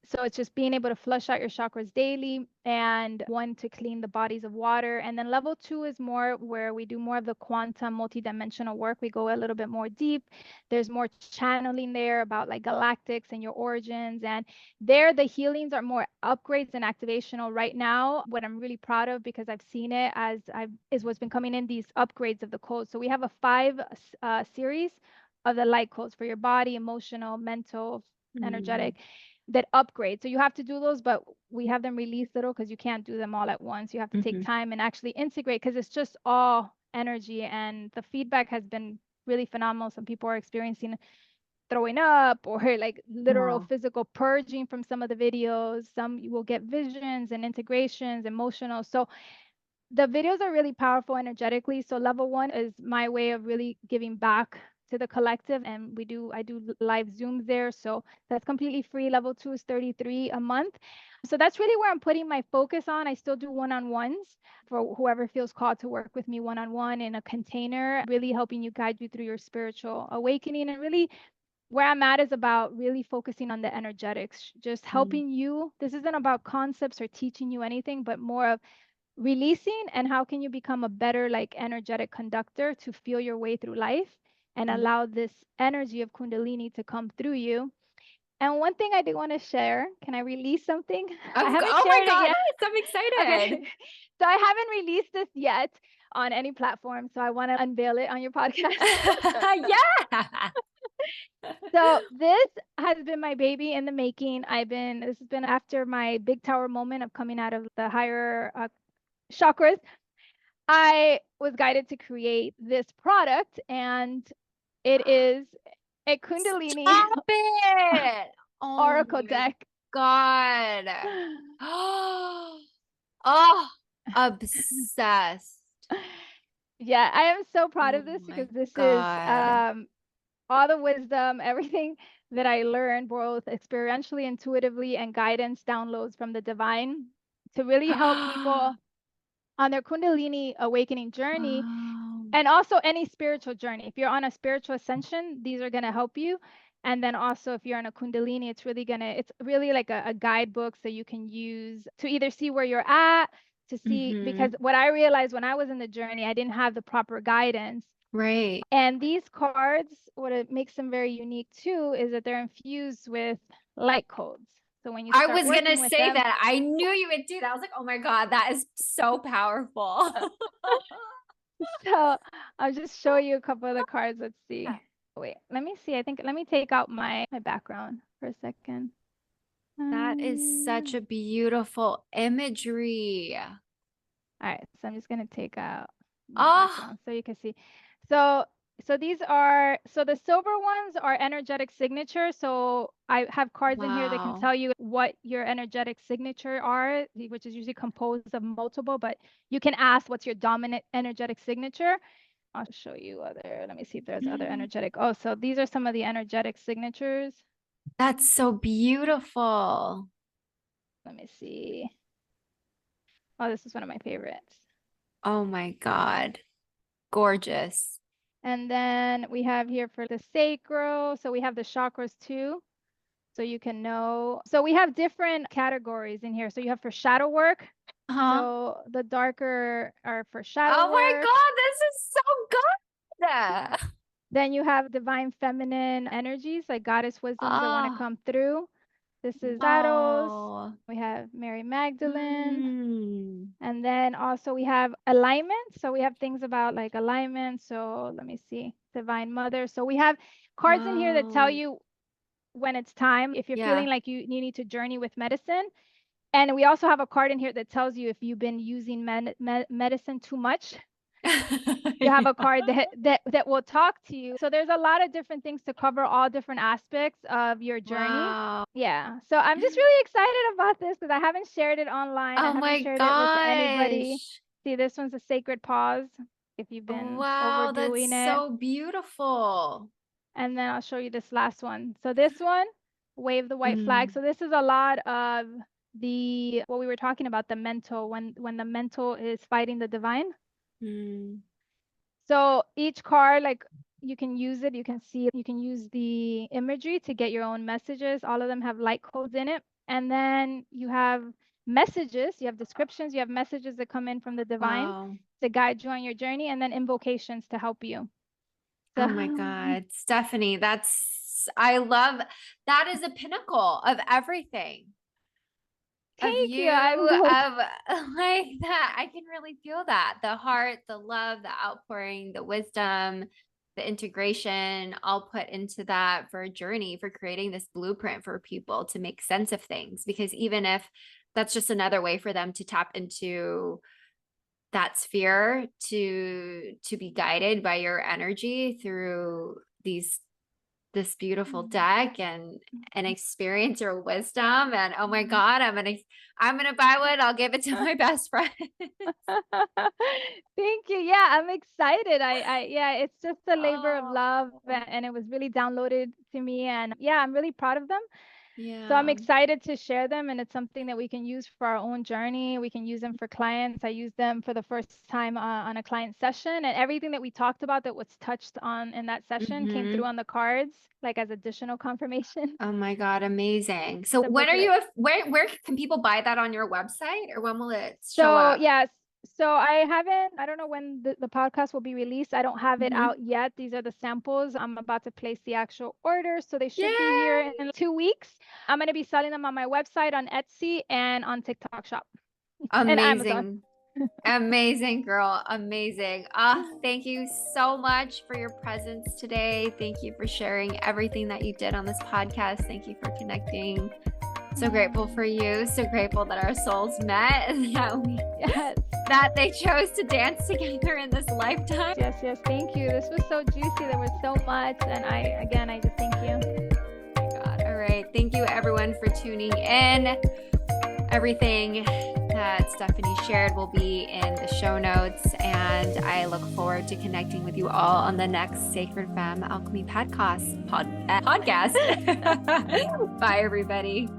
So it's just being able to flush out your chakras daily, and 1 to clean the bodies of water. And then level 2 is more where we do more of the quantum multidimensional work. We go a little bit more deep. There's more channeling there about like galactics and your origins. And there, the healings are more upgrades and activational right now. What I'm really proud of, because I've seen it is what's been coming in, these upgrades of the codes. So we have a 5 series of the light codes for your body, emotional, mental, energetic, that upgrade. So you have to do those, but we have them released little because you can't do them all at once. You have to take time and actually integrate, because it's just all energy, and the feedback has been really phenomenal. Some people are experiencing throwing up or like literal physical purging from some of the videos. Some you will get visions and integrations, emotional. So the videos are really powerful energetically. So level 1 is my way of really giving back to the collective, and I do live Zooms there, so that's completely free. Level 2 is $33 a month. So that's really where I'm putting my focus on. I still do one-on-ones for whoever feels called to work with me one-on-one in a container, really helping you, guide you through your spiritual awakening. And really where I'm at is about really focusing on the energetics, just helping you. This isn't about concepts or teaching you anything, but more of releasing, and how can you become a better like energetic conductor to feel your way through life and allow this energy of Kundalini to come through you. And one thing I do want to share, can I release something? I haven't shared it yet. I'm excited. Okay. So I haven't released this yet on any platform, so I want to unveil it on your podcast. Yeah. So this has been my baby in the making. This has been after my big tower moment of coming out of the higher chakras. I was guided to create this product, and it is a Kundalini Stop it. Oracle deck. God. Oh, obsessed. Yeah, I am so proud of this, because this is all the wisdom, everything that I learned, both experientially, intuitively, and guidance downloads from the divine, to really help people on their Kundalini awakening journey. And also any spiritual journey. If you're on a spiritual ascension, these are going to help you. And then also if you're on a Kundalini, it's really like a guidebook so you can use to either see where you're at, to see, because what I realized when I was in the journey, I didn't have the proper guidance. Right. And these cards, what it makes them very unique too, is that they're infused with light codes. So when you start I was going to say them, that. I knew you would do that. I was like, oh my God, that is so powerful. So I'll just show you a couple of the cards. Let's see. Wait, let me see. Let me take out my background for a second. That is such a beautiful imagery. All right, so I'm just going to take out my background so you can see. So these are, so the silver ones are energetic signature. So I have cards in here that can tell you what your energetic signature are, which is usually composed of multiple, but you can ask what's your dominant energetic signature. I'll show you other, let me see if there's other energetic. Oh, so these are some of the energetic signatures. That's so beautiful. Let me see. Oh, this is one of my favorites. Oh my God. Gorgeous. And then we have here for the sacral. So we have the chakras too. So you can know. So we have different categories in here. So you have for shadow work. So the darker are for shadow work. Oh my God, this is so good. Then you have divine feminine energies, like goddess wisdoms that want to come through. This is shadows. We have Mary Magdalene. And then also we have alignment. So we have things about like alignment. So let me see. Divine Mother. So we have cards in here that tell you when it's time, if you're feeling like you need to journey with medicine. And we also have a card in here that tells you if you've been using medicine too much. You have a card that will talk to you. So there's a lot of different things to cover all different aspects of your journey. Yeah. So I'm just really excited about this because I haven't shared it online. I haven't shared it with anybody. See, this one's a sacred pause if you've been overdoing it. So beautiful. And then I'll show you this last one. So this one, wave the white flag. So this is a lot of what we were talking about, the mental, when the mental is fighting the divine. So each card, like you can use it, you can see it, you can use the imagery to get your own messages. All of them have light codes in it. And then you have messages, you have descriptions, you have messages that come in from the divine to guide you on your journey, and then invocations to help you. So, oh my God, Stephanie, I love, that is a pinnacle of everything. Thank you. Of like that. I can really feel that. The heart, the love, the outpouring, the wisdom, the integration, all put into that for a journey, for creating this blueprint for people to make sense of things. Because even if that's just another way for them to tap into that sphere, to be guided by your energy through this beautiful deck and experience your wisdom. And oh my God, I'm gonna buy one. I'll give it to my best friend. Thank you. Yeah, I'm excited. Yeah, it's just a labor of love, and it was really downloaded to me, and yeah, I'm really proud of them. So I'm excited to share them, and it's something that we can use for our own journey. We can use them for clients. I used them for the first time on a client session, and everything that we talked about that was touched on in that session came through on the cards, like as additional confirmation. Oh my God, amazing. So when where can people buy that on your website, or when will it show up? Yes. So I don't know when the podcast will be released. I don't have it out yet. These are the samples. I'm about to place the actual order. So they should be here in 2 weeks. I'm going to be selling them on my website, on Etsy, and on TikTok Shop. Amazing. And Amazon. Amazing, girl. Amazing. Thank you so much for your presence today. Thank you for sharing everything that you did on this podcast. Thank you for connecting. So grateful for you. So grateful that our souls met and that they chose to dance together in this lifetime. Yes. Thank you. This was so juicy. There was so much. And I just thank you. Oh my God. All right. Thank you everyone for tuning in. Everything that Stephanie shared will be in the show notes. And I look forward to connecting with you all on the next Sacred Femme Alchemy podcast. Bye, everybody.